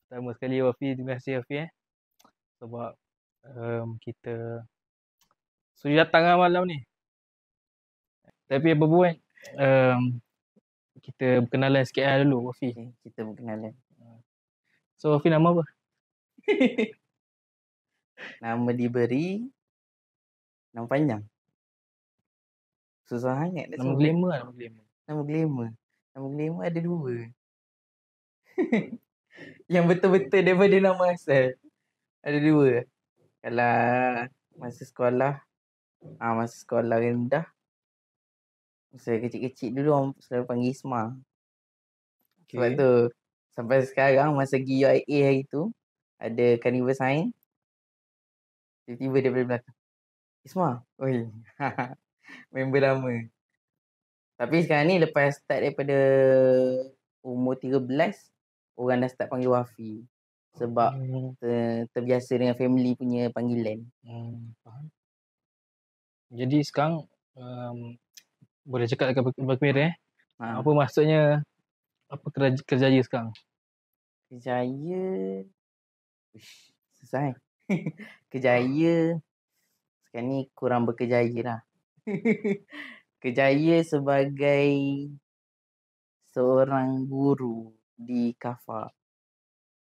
Pertama sekali Wafi, terima kasih Wafi sebab kita sudah datang lah malam ni. Tapi apa pun um, kita berkenalan sikit lah dulu Wafi. Okay, kita berkenalan. So Wafi nama apa? Nama diberi, nama panjang. Susah sangat nak Nama sebut. glamour lah, nama glamour. Nama glamour. Nama glamour ada 2. Yang betul-betul daripada nama asal. Ada 2. Kalau masa sekolah rendah, masa kecil-kecil dulu orang selalu panggil Isma. Sebab Okay. tu sampai sekarang masa pergi UIA hari tu ada carnival sign, tiba-tiba daripada belakang, Isma. Oi. Member lama. Tapi sekarang ni lepas start daripada umur 13, orang dah start panggil Wafi. Sebab terbiasa dengan family punya panggilan. Faham. Jadi sekarang boleh cakap dekat berkamera Apa maksudnya apa kerjaya sekarang? Kerjaya susah Kerjaya sekarang ni kurang berkejaya lah. Kerjaya sebagai seorang guru di Kafa.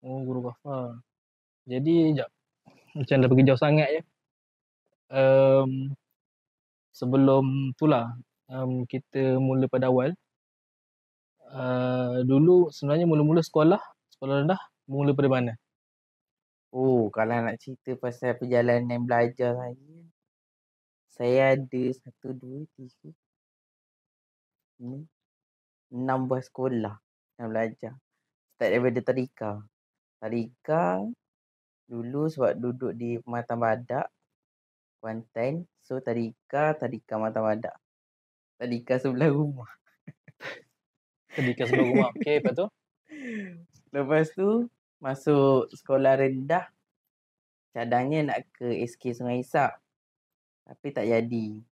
Oh, guru Kafa. Jadi sekejap. Macam dah pergi jauh sangat je. Sebelum tu lah kita mula pada awal. Dulu sebenarnya mula-mula sekolah rendah mula pada mana? Oh, kalau nak cerita pasal perjalanan belajar saya ada 1, 2, 3, 6 buah sekolah yang belajar. Start daripada Tadika dulu sebab duduk di Pematang Badak, Kuantan. So Tadika Pematang Badak. Tadika sebelah rumah. Tadika sebelah rumah. Okey, lepas tu? Lepas tu masuk sekolah rendah. Cadangnya nak ke SK Sungai Isap. Tapi tak jadi.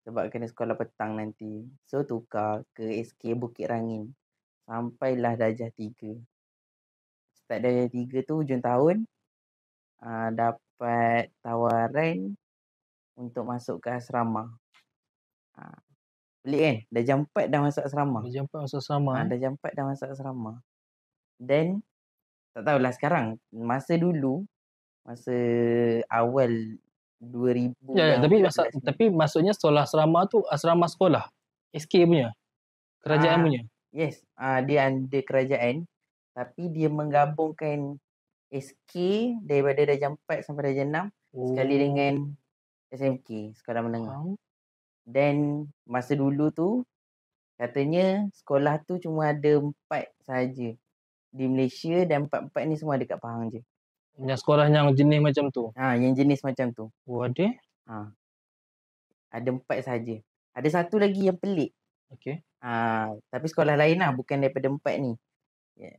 Sebab kena sekolah petang nanti. So tukar ke SK Bukit Rangin. Sampailah darjah 3. Start darjah 3 tu hujung tahun. Dapat tawaran untuk masuk ke asrama. Pelik kan? Darjah 4 dah masuk asrama. Darjah 4 masuk asrama. Darjah 4 dah masuk asrama. Then tak tahulah sekarang. Masa dulu, masa awal 2000 tapi maksudnya sekolah asrama tu asrama sekolah SK punya kerajaan punya. Yes, dia under kerajaan tapi dia menggabungkan SK daripada darjah 4 sampai darjah 6 sekali dengan SMK, sekolah menengah. Dan masa dulu tu katanya sekolah tu cuma ada 4 sahaja di Malaysia dan 4-4 ni semua ada kat Pahang je. Yang sekolah yang jenis macam tu? Yang jenis macam tu. Oh, ada? Ada 4 sahaja. Ada satu lagi yang pelik. Okey. Tapi sekolah lain lah, bukan daripada 4 ni.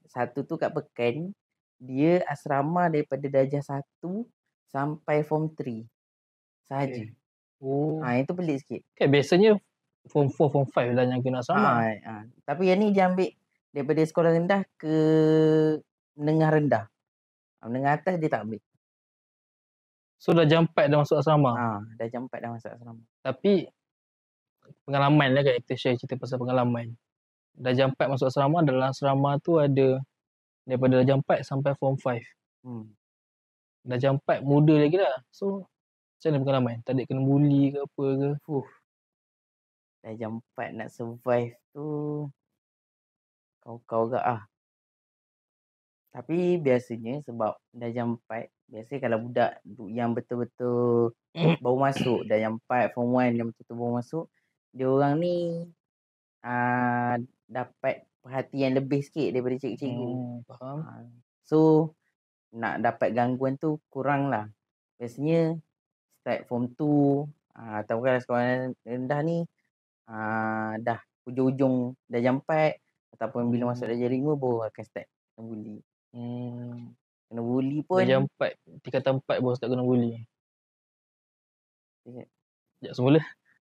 Satu tu kat Pekan, dia asrama daripada darjah 1 sampai form 3 sahaja. Okay. Oh. Itu pelik sikit. Okay, biasanya form 4, form 5 lah yang kena asrama. Tapi yang ni dia ambil daripada sekolah rendah ke menengah rendah. Menengah atas dia tak ambil. So darjah 4 dah masuk asrama? Darjah 4 dah masuk asrama. Tapi pengalaman lah kan, kita share cerita pasal pengalaman. Darjah 4 masuk asrama, dalam asrama tu ada daripada darjah 4 sampai form 5. Darjah 4 muda lagi lah. So macam mana pengalaman? Tak ada kena bully ke apa ke? Darjah 4 nak survive tu kau gak lah. Tapi biasanya sebab darjah 4, biasanya kalau budak yang betul-betul baru masuk darjah 4, form 1 yang betul-betul baru masuk, dia orang ni dapat perhatian lebih sikit daripada cikgu-cikgu. Faham. So nak dapat gangguan tu kurang lah. Biasanya start form 2 atau kalau sekolah rendah ni dah hujung-hujung darjah 4 ataupun bila masuk darjah 5 baru akan start kena bully. Kena bully pun darjah 4, tingkatan 4 baru start kena bully. Sekejap semula.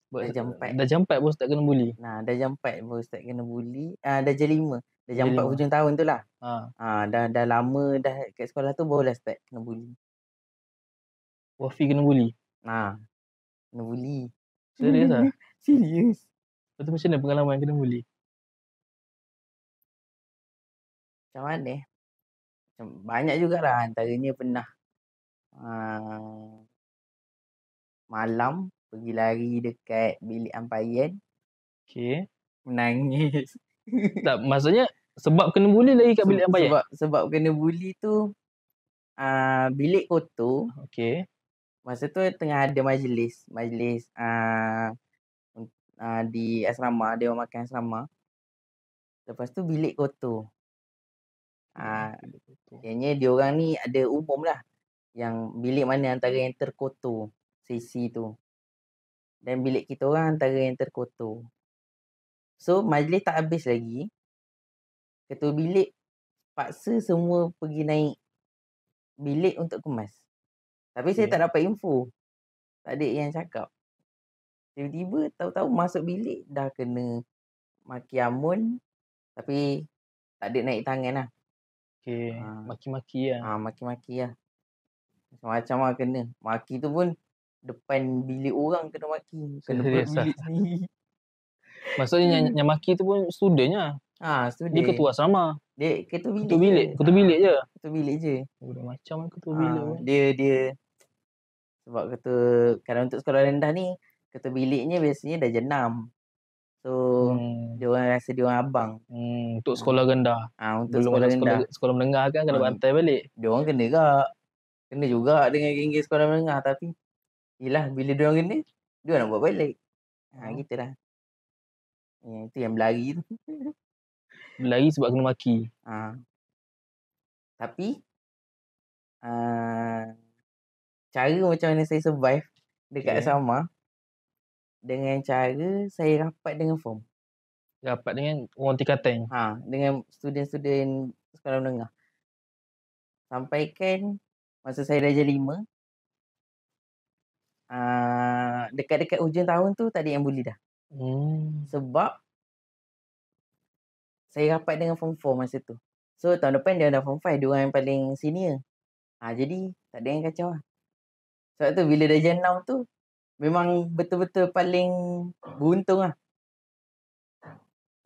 Darjah 4 baru start kena bully. Darjah 4 baru start kena bully. Darjah 5 Dah jam 4 5. hujung tahun tu lah. Ha. Dah lama dah kat sekolah tu barulah start kena bully. Wafi kena bully. Kena bully. Serius lah. Serius. Lepas tu macam mana pengalaman kena bully? Macam mana? Banyak jugalah. Antaranya pernah malam pergi lari dekat bilik ampayan. Okay. Menangis. Tak, maksudnya sebab kena bully lagi kat bilik ampayan? Sebab kena bully tu bilik kotor. Okay. Masa tu tengah ada majlis di asrama, Dewan Makan Asrama. Lepas tu bilik kotor. Kayaknya diorang ni ada umum lah yang bilik mana antara yang terkotor sesi tu. Dan bilik kita orang antara yang terkotor. So majlis tak habis lagi. Ketua bilik paksa semua pergi naik bilik untuk kemas. Tapi saya tak dapat info. Tak ada yang cakap. Tiba-tiba tahu-tahu masuk bilik dah kena maki amun. Tapi tak ada naik tangan lah. Okay. Maki-maki lah. Maki-maki lah. Macam-macam lah kena. Maki tu pun depan bilik orang kena maki. Kena bilik sendiri. Maksudnya yang maki tu pun student lah. Student. Dia ketua sama. Dia ketua bilik je. Ketua bilik je. Ketua bilik je. Dah macam ketua bilik pun. Dia sebab ketua, kalau untuk sekolah rendah ni, ketua biliknya biasanya dah jenam. So, dia orang rasa dia orang abang. Untuk sekolah rendah. Untuk belum sekolah ada rendah. sekolah menengah kan kena bantai balik. Dia orang kena juga. Kena juga dengan geng-geng sekolah menengah. Tapi, yelah bila dia orang kena, dia orang nak buat balik. Gitu lah. Itu yang berlari tu. Berlari sebab kena maki. Tapi, cara macam mana saya survive dekat asrama, dengan cara saya rapat dengan form. Rapat dengan orang tingkatan? Dengan student-student sekolah menengah. Sampaikan masa saya darjah 5, dekat-dekat hujung tahun tu tak ada yang bully dah. Sebab saya rapat dengan form 4 masa tu. So tahun depan dia dah form 5, dia orang yang paling senior. Jadi tak ada yang kacau lah. Sebab tu bila darjah 6 tu memang betul-betul paling beruntung lah.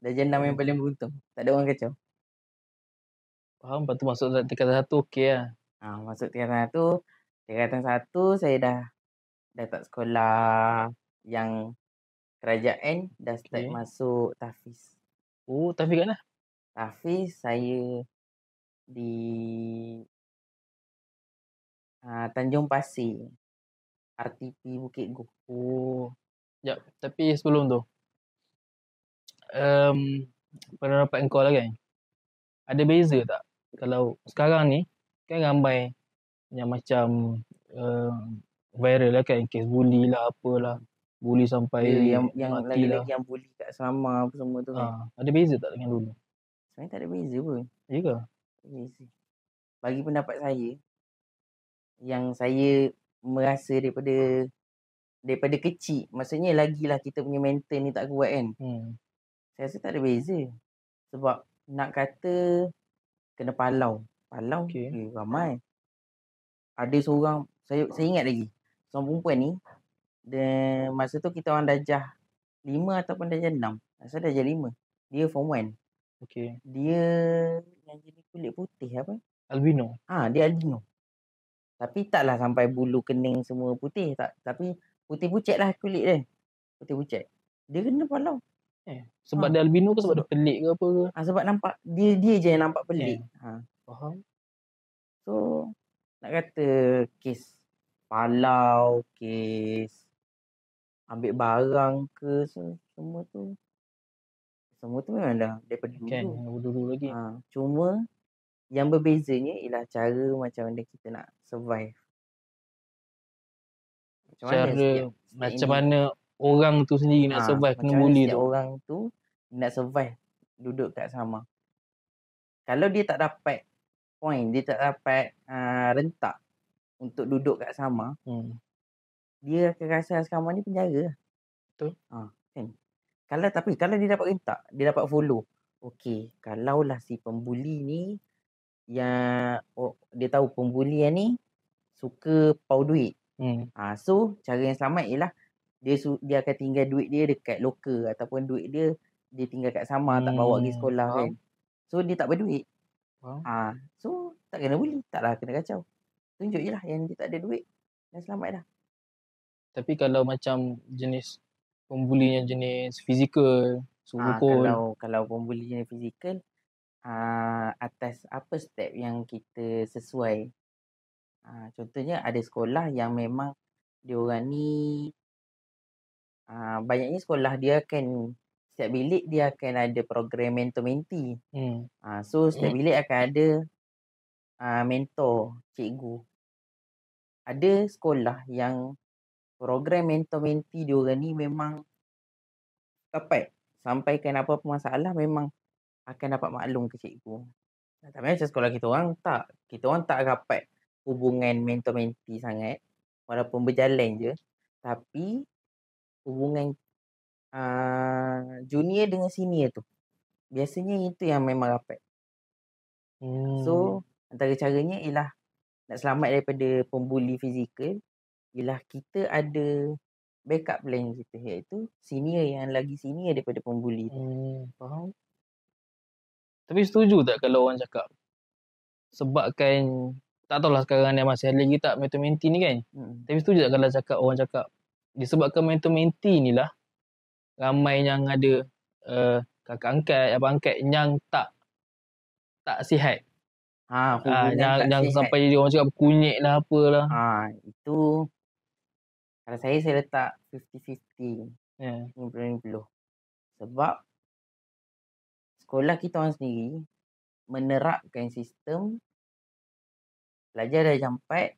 Darjah 6 yang paling beruntung. Tak ada orang kacau. Faham, lepas tu masuk tingkatan 1 okey lah. Masuk tingkatan 1. Tingkatan 1 saya dah tak sekolah yang kerajaan, dah start masuk tahfiz. Tahfiz kat mana? Tahfiz saya di Tanjung Pasir, RTP Bukit Go. Sekejap, tapi sebelum tu pendapat kau lah kan, ada beza tak kalau sekarang ni kan ramai yang macam viral lah kan, kes bully lah apalah, bully sampai yang mati lah. lagi-lagi yang bully kat asrama apa semua tu kan. Ada beza tak dengan dulu? Sebenarnya tak ada beza pun. Ya ke? Tak ada beza. Bagi pendapat saya, yang saya merasa daripada kecil, maksudnya lagilah kita punya mental ni tak kuat kan. Saya rasa tak ada beza. Sebab nak kata kena palau ramai. Ada seorang, saya ingat lagi, seorang perempuan ni, masa tu kita orang darjah 5 ataupun darjah 6. Saya darjah 5. Dia form 1. Dia yang jenis kulit putih apa? Albino. Dia albino. Tapi taklah sampai bulu kening semua putih. Tapi putih pucat lah kulit dia. Putih pucat. Dia kena palau. Sebab dia albino ke sebab dia pelik ke apa ke? Sebab nampak dia je yang nampak pelik. Faham. So nak kata kes palau, kes ambil barang ke, semua tu memang dah daripada dulu lagi. Cuma yang berbezanya ialah cara macam mana kita nak survive. Macam mana orang tu sendiri nak survive kena bully tu. Orang tu nak survive duduk kat asrama. Kalau dia tak dapat point, dia tak dapat rentak untuk duduk kat asrama, dia akan rasa asrama ni penjara. Betul. Kan? Kalau dia dapat rentak, dia dapat follow. Okey, kalaulah si pembuli ni yang dia tahu pembuli yang ni suka pau duit. So cara yang selamat ialah dia akan tinggal duit dia dekat loker ataupun duit dia tinggal kat sama, tak bawa pergi sekolah kan. So dia tak berduit. So tak kena buli, taklah kena kacau. Tunjuk je lah yang dia tak ada duit dan selamat dah. Tapi kalau macam jenis pembulinya jenis fizikal, suruh pukul. Kalau pembuli jenis fizikal, atas apa step yang kita sesuai. Contohnya ada sekolah yang memang diorang ni banyaknya sekolah dia akan setiap bilik dia akan ada program mentor-mentee. So setiap bilik akan ada mentor, cikgu. Ada sekolah yang program mentor-mentee diorang ni memang dapat sampaikan apa-apa masalah memang akan dapat maklum ke cikgu. Tapi macam sekolah kita orang tak. Kita orang tak rapat hubungan mentor-mentee sangat. Walaupun berjalan je. Tapi hubungan junior dengan senior tu. Biasanya itu yang memang rapat. So antara caranya ialah nak selamat daripada pembuli fizikal ialah kita ada backup plan kita, iaitu senior yang lagi senior daripada pembuli tu. Faham. Tapi setuju tak kalau orang cakap sebabkan tak tahulah sekarang ni masih ada lagi tak mentor-mentee ni kan. Tapi setuju tak kalau orang cakap disebabkan mentor-mentee ni lah ramai yang ada kakak angkat, abang angkat yang tak sihat. Hubungan tak yang sihat. sampai dia orang cakap berkunyit lah apalah. Itu kalau saya letak 50-50. 50-50. Sebab sekolah kita orang sendiri menerapkan sistem pelajar dah jam 4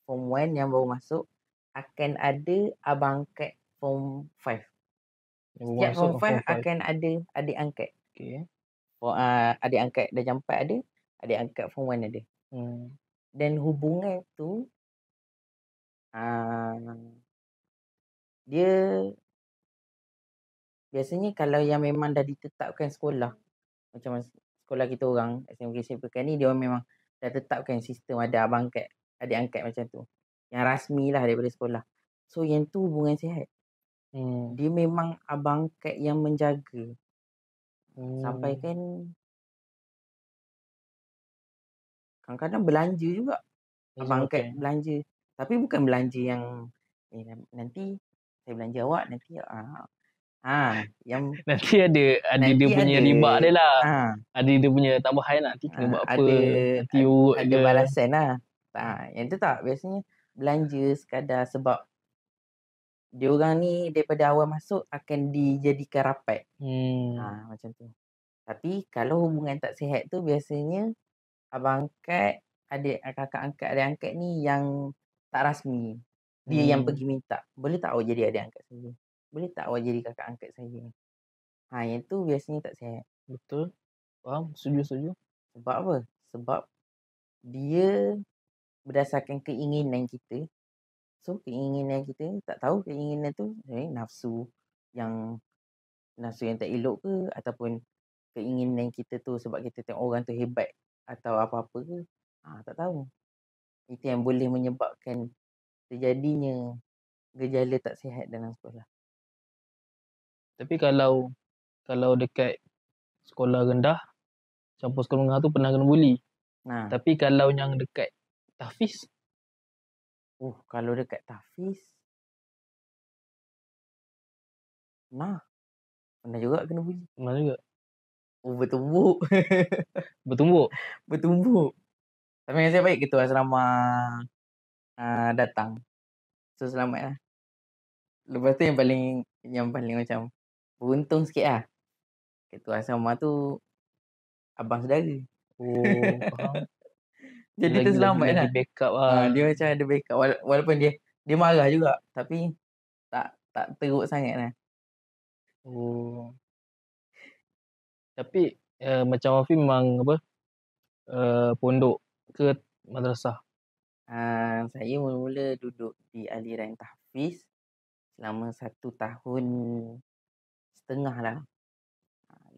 form 1 yang baru masuk akan ada abang angkat form 5. Setiap form 5 akan ada adik angkat. Adik angkat dah jam 4 ada, adik angkat form 1 ada. Dan hubungan tu dia biasanya kalau yang memang dah ditetapkan sekolah, macam sekolah kita orang SMK Sepekan ni, dia orang memang dah tetapkan sistem ada abang angkat, adik angkat macam tu. Yang rasmi lah daripada sekolah. So yang tu hubungan sihat. Dia memang abang angkat yang menjaga. Sampai kan kadang-kadang belanja juga. Abang angkat belanja. Tapi bukan belanja yang nanti saya belanja awak nanti yang nanti ada dia punya riba dia lah. Ada dia punya tambahan lah. Nanti kena buat apa. Nanti urut ada balasan lah. Yang tu tak. Biasanya belanja sekadar sebab diorang ni daripada awal masuk akan dijadikan rapat. Macam tu. Tapi kalau hubungan tak sihat tu biasanya abang angkat, kakak angkat, adik angkat ni yang tak rasmi. Dia yang pergi minta. Boleh tak awak jadi adik angkat saya? Boleh tak awak jadi kakak angkat saya? Yang tu biasanya tak sihat. Betul. Faham? Setuju. Sebab apa? Sebab dia berdasarkan keinginan kita. So keinginan kita tak tahu keinginan tu nafsu yang tak elok ke, ataupun keinginan kita tu sebab kita tengok orang tu hebat atau apa-apa ke. Tak tahu. Itu yang boleh menyebabkan terjadinya gejala tak sihat dalam sekolah. Tapi kalau dekat sekolah rendah, campur sekolah menengah tu pernah kena buli. Tapi kalau yang dekat tahfiz, kalau dekat tahfiz, pernah juga kena buli. Pernah juga. Bertumbuk. Bertumbuk. Tapi nasib baik ketua asrama datang. So selamat lah. Lepas tu yang paling macam beruntung sikit lah. Ketua asrama tu abang saudara. Faham. Jadi tu selamat lah. Lagi backup lah. Dia macam ada backup. Walaupun dia marah juga. Tapi tak teruk sangat lah. Tapi macam Wafi memang pondok ke madrasah? Saya mula-mula duduk di aliran tahfiz selama 1 tahun setengah lah.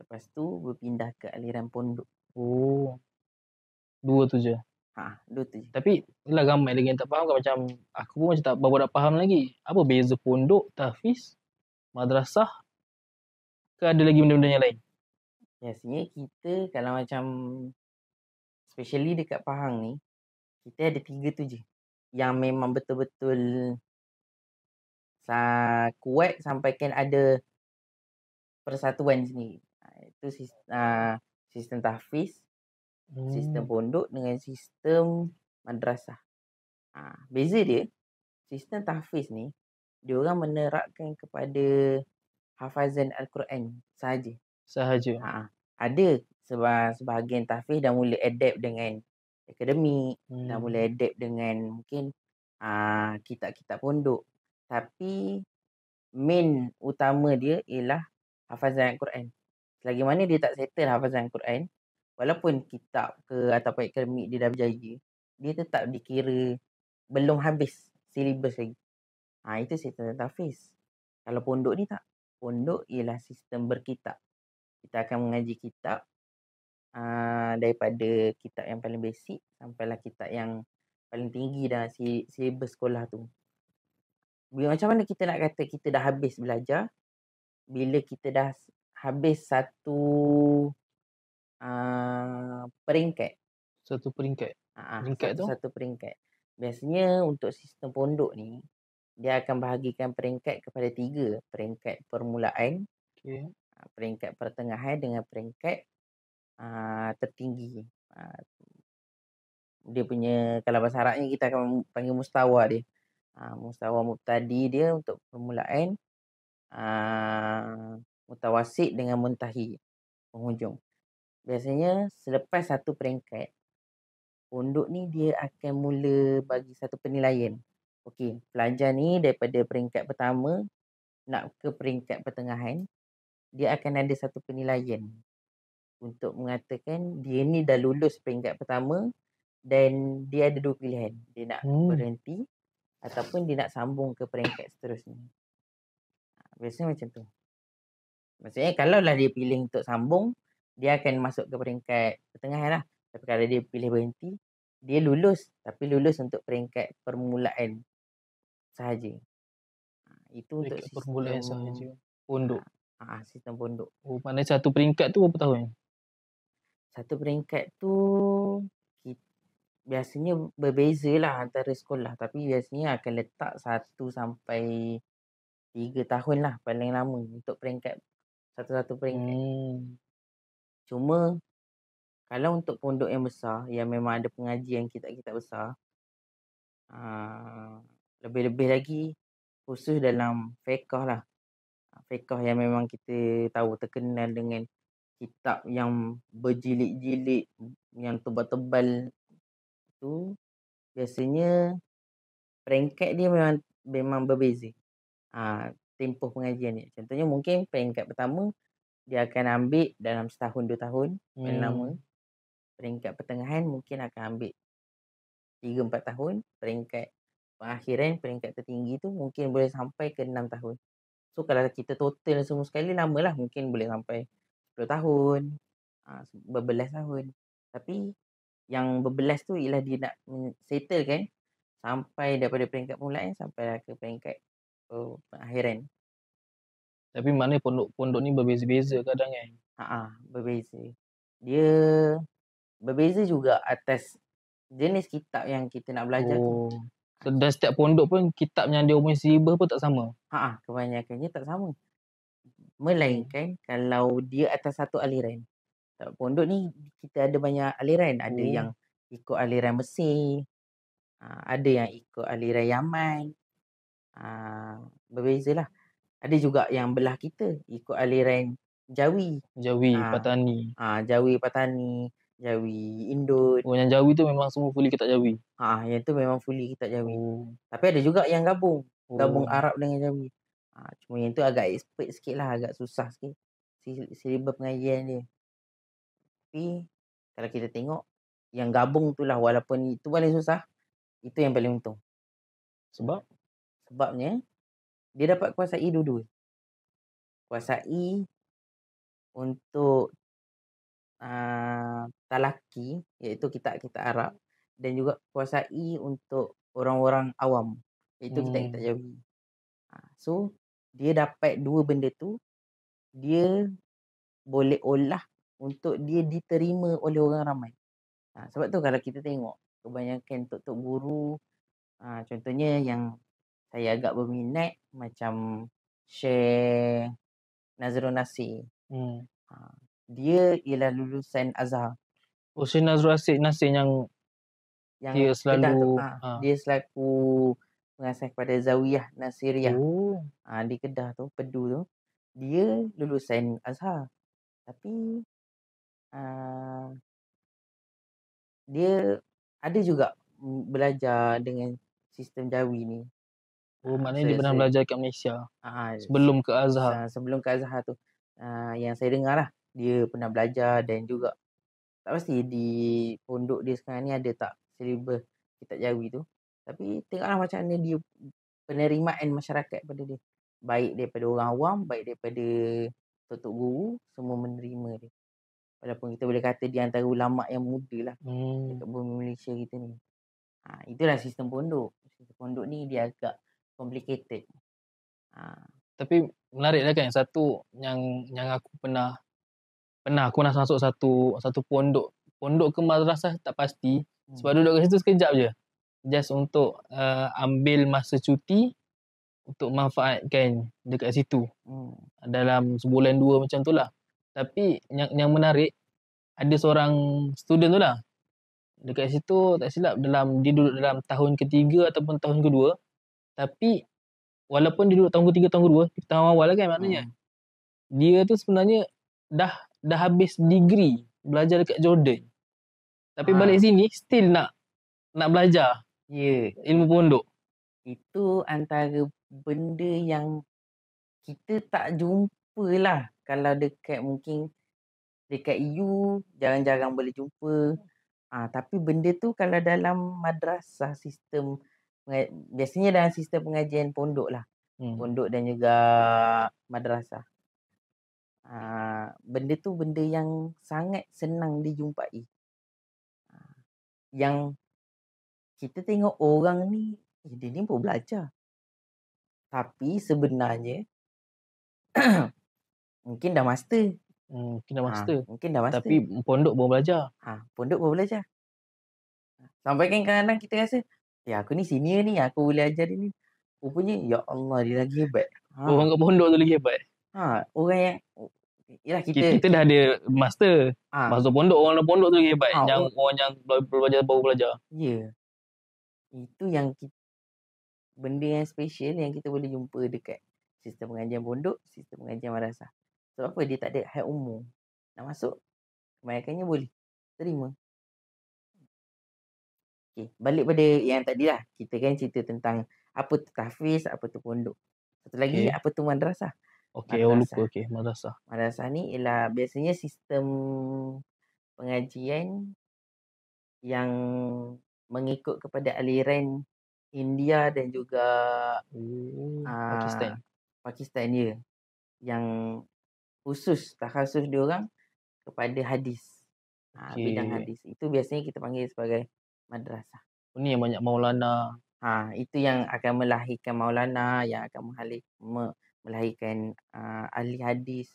Lepas tu berpindah ke aliran pondok. Oh, 2 tu je. 2 tu je. Tapi inilah ramai lagi yang tak faham kan, macam aku pun macam tak berapa faham lagi. Apa beza pondok, tahfiz, madrasah, ke ada lagi benda-benda yang lain? Biasanya kita kalau macam especially dekat Pahang ni, kita ada 3 tu je yang memang betul-betul kuat sampaikan ada persatuan sendiri. Itu sistem tahfiz, sistem pondok dengan sistem madrasah. Beza dia, sistem tahfiz ni diorang menerapkan kepada hafazan Al-Quran sahaja. Sahaja. Ada sebahagian tahfiz dah mula adapt dengan akademik, dah mula adapt dengan mungkin kitab-kitab pondok. Tapi main utama dia ialah hafazan Al-Quran. Selagi mana dia tak settle hafazan Al-Quran, walaupun kitab ke ataupun akademik dia dah berjaya, dia tetap dikira belum habis silibus lagi. Itu sistem tahfiz. Kalau pondok ni tak. Pondok ialah sistem berkitab. Kita akan mengaji kitab daripada kitab yang paling basic sampailah kitab yang paling tinggi dalam silibus sekolah tu. Macam mana kita nak kata kita dah habis belajar bila kita dah habis satu peringkat. Satu peringkat. Satu peringkat. Biasanya untuk sistem pondok ni, dia akan bahagikan peringkat kepada 3. Peringkat permulaan, peringkat pertengahan dengan peringkat tertinggi. Dia punya, kalau bahasa Arabnya kita akan panggil mustawa dia. Mustawa mubtadi dia untuk permulaan, mutawasid dengan muntahi, penghujung. Biasanya selepas satu peringkat, pondok ni dia akan mula bagi satu penilaian. Okey, pelajar ni daripada peringkat pertama nak ke peringkat pertengahan, dia akan ada satu penilaian untuk mengatakan dia ni dah lulus peringkat pertama dan dia ada 2 pilihan. Dia nak berhenti ataupun dia nak sambung ke peringkat seterusnya. Biasanya macam tu. Maksudnya kalau lah dia pilih untuk sambung, dia akan masuk ke peringkat pertengahan lah. Tapi kalau dia pilih berhenti, dia lulus. Tapi lulus untuk peringkat permulaan sahaja. Itu untuk sistem permulaan sahaja. Pondok. Sistem pondok. Oh, maknanya satu peringkat tu berapa tahun? Satu peringkat tu biasanya berbeza lah antara sekolah. Tapi biasanya akan letak 1 sampai 3 tahun lah paling lama untuk peringkat. Satu-satu peringkat. Cuma kalau untuk pondok yang besar, yang memang ada pengajian kitab-kitab besar, lebih-lebih lagi khusus dalam fiqh lah. Fiqh yang memang kita tahu terkenal dengan kitab yang berjilid-jilid, yang tebal-tebal tu, biasanya peringkat dia memang berbeza. Tempoh pengajian ni. Contohnya mungkin peringkat pertama dia akan ambil dalam setahun 2 tahun paling lama. Peringkat pertengahan mungkin akan ambil 3-4 tahun. Peringkat perakhiran, peringkat tertinggi tu mungkin boleh sampai ke 6 tahun. So kalau kita total semua sekali lamalah, mungkin boleh sampai 10 tahun, berbelas tahun. Tapi yang berbelas tu ialah dia nak settle kan sampai daripada peringkat permulaan sampai ke peringkat perakhiran. Tapi maknanya pondok ni berbeza-beza kadang kan? Berbeza. Dia berbeza juga atas jenis kitab yang kita nak belajar tu. Dan setiap pondok pun kitab yang dia punya silibus pun tak sama? Kebanyakannya tak sama. Melainkan kalau dia atas satu aliran. Pondok ni kita ada banyak aliran. Ada yang ikut aliran Mesir, ada yang ikut aliran Yaman. Berbezalah. Ada juga yang belah kita ikut aliran Jawi. Patani. Jawi Patani, Jawi Indon. Yang Jawi tu memang semua fully kitab Jawi? Yang tu memang fully kitab Jawi. Tapi ada juga yang gabung. Gabung Arab dengan Jawi. Cuma yang tu agak expert sikit lah. Agak susah sikit silibus pengajian dia. Tapi kalau kita tengok yang gabung tu lah, walaupun itu paling susah, itu yang paling untung. Sebabnya dia dapat kuasai dua-dua. Kuasai untuk talaki, iaitu kitab-kitab Arab, dan juga kuasai untuk orang-orang awam, iaitu kitab-kitab Jawi. So dia dapat dua benda tu, dia boleh olah untuk dia diterima oleh orang ramai. Sebab tu kalau kita tengok kebanyakan tok-tok guru, contohnya yang saya agak berminat macam Syekh Nazrul Nasir. Dia ialah lulusan Azhar. Syekh Nazrul Nasir yang dia Kedah tu. selalu Dia selaku pengasas kepada Zawiyah Nasiriyah. Di Kedah tu, Pedu tu. Dia lulusan Azhar. Tapi dia ada juga belajar dengan sistem Jawi ni. Maknanya dia pernah belajar kat Malaysia sebelum ke Azhar. Sebelum ke Azhar tu. Yang saya dengar lah, dia pernah belajar dan juga tak pasti di pondok dia sekarang ni ada tak silibus kitab Jawi tu. Tapi tengoklah macam mana dia penerimaan masyarakat pada dia. Baik daripada orang awam, baik daripada tok-tok guru, semua menerima dia. Walaupun kita boleh kata dia antara ulama yang muda lah dekat bumi Malaysia kita ni. Itulah sistem pondok. Sistem pondok ni dia agak complicated. Tapi menarik lah kan, satu yang aku pernah aku pernah masuk satu pondok ke madrasah tak pasti. Sebab duduk kat situ sekejap je. Just untuk ambil masa cuti untuk manfaatkan dekat situ. Dalam sebulan dua macam tu lah. Tapi yang menarik, ada seorang student tu lah. Dekat situ tak silap dia duduk dalam tahun ketiga ataupun tahun kedua. Tapi walaupun dia duduk tahun ketiga, tahun kedua, tahun awal lah kan maknanya. Dia tu sebenarnya dah habis degree belajar dekat Jordan. Tapi balik sini still nak belajar ilmu pondok. Itu antara benda yang kita tak jumpa lah. Kalau dekat mungkin dekat EU jarang-jarang boleh jumpa. Tapi benda tu kalau dalam madrasah sistem, biasanya dalam sistem pengajian pondok lah. Pondok dan juga madrasah. Benda tu benda yang sangat senang dijumpai. Yang kita tengok orang ni, dia ni pun belajar. Tapi sebenarnya mungkin dah master. Mungkin dah master. Tapi pondok baru belajar. Pondok baru belajar. Sampai kan kadang-kadang kita rasa, aku ni senior ni, aku boleh ajar dia ni. Rupanya, ya Allah, dia lagi hebat. Orang kat pondok tu lagi hebat. Orang yang yalah kita dah ada master. Masuk pondok, orang dalam pondok tu lagi hebat. Orang yang baru belajar. Ya. Itu yang benda yang special yang kita boleh jumpa dekat sistem pengajian pondok, sistem pengajian madrasah. Sebab apa? Dia tak ada had umur. Nak masuk, kebanyakannya boleh terima. Balik pada yang tadi lah. Kita kan cerita tentang apa tu tahfiz, apa tu pondok. Satu lagi, apa tu madrasah. Lupa. Madrasah. Madrasah ni ialah biasanya sistem pengajian yang mengikut kepada aliran India dan juga Pakistan dia. Yang khusus, takhasus diorang kepada hadis. Bidang hadis. Itu biasanya kita panggil sebagai madrasah. Ini yang banyak maulana. Itu yang akan melahirkan maulana, yang akan melahirkan ahli hadis.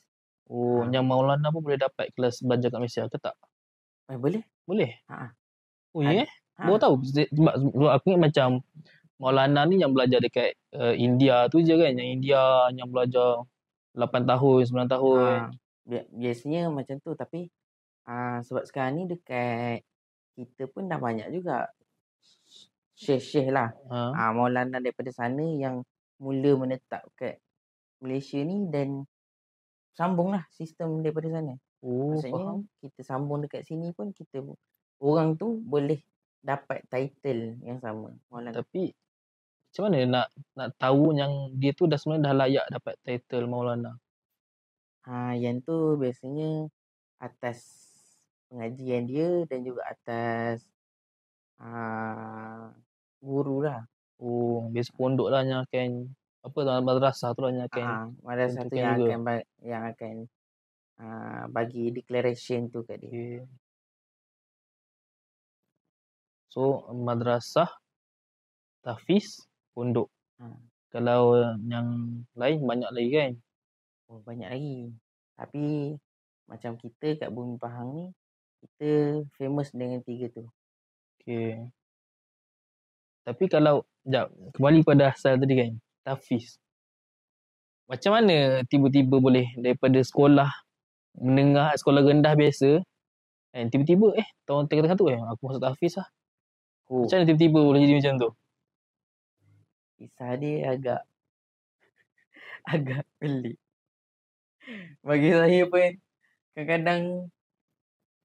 Yang maulana pun boleh dapat kelas belajar kat Malaysia ke tak? Boleh. Boleh? Baru tahu. Sebab aku ingat macam maulana ni yang belajar dekat India tu je kan. Yang India yang belajar 8 tahun, 9 tahun. Biasanya macam tu. Tapi sebab sekarang ni dekat kita pun dah banyak juga syekh-syekh lah. Maulana daripada sana yang mula menetap kat Malaysia ni dan sambung lah sistem daripada sana. Maksudnya kita sambung dekat sini pun orang tu boleh dapat title yang sama, maulana. Tapi macam mana nak tahu yang dia tu sebenarnya dah layak dapat title maulana? Yang tu biasanya atas pengajian dia dan juga atas guru lah. Biasa pondok lah yang akan madrasah tu lah yang akan madrasah tu yang akan bagi declaration tu kat dia. Okay. So madrasah, tahfiz, pondok. Kalau yang lain banyak lagi kan? Oh, banyak lagi. Tapi macam kita kat Bumi Pahang ni, kita famous dengan 3 tu. Okay. Tapi kalau, kembali pada asal tadi kan, tahfiz. Macam mana tiba-tiba boleh daripada sekolah menengah, sekolah rendah biasa, kan, tiba-tiba tahun tengah-tengah tu aku masuk tahfiz lah. Oh, Macam mana tiba-tiba boleh jadi macam tu? kisah dia agak pelik. Bagi saya pun kadang-kadang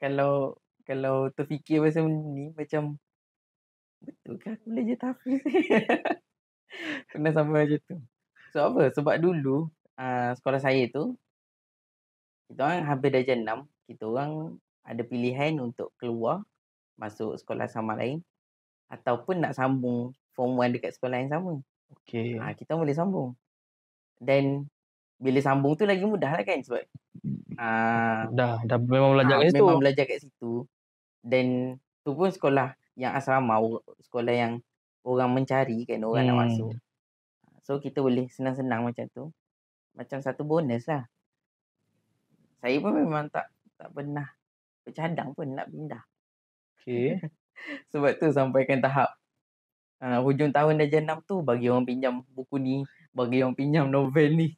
kalau terfikir pasal ni macam betul ke aku belajar tahfiz? Pernah sampai macam tu. Sebab apa? Sebab dulu sekolah saya tu, kita orang hampir darjah 6, kita orang ada pilihan untuk keluar masuk sekolah sama lain ataupun nak sambung form 1 dekat sekolah yang sama. Okay. Kita boleh sambung. Dan bila sambung tu lagi mudah lah kan, sebab Dah memang belajar kat situ. memang belajar kat situ. Dan tu pun sekolah yang asrama, sekolah yang orang mencari kan, orang nak masuk. So kita boleh senang-senang macam tu. Macam satu bonus lah. Saya pun memang tak pernah bercadang pun nak pindah. Okay. Sebab tu sampaikan tahap hujung tahun darjah 6 tu bagi orang pinjam buku ni, bagi orang pinjam novel ni.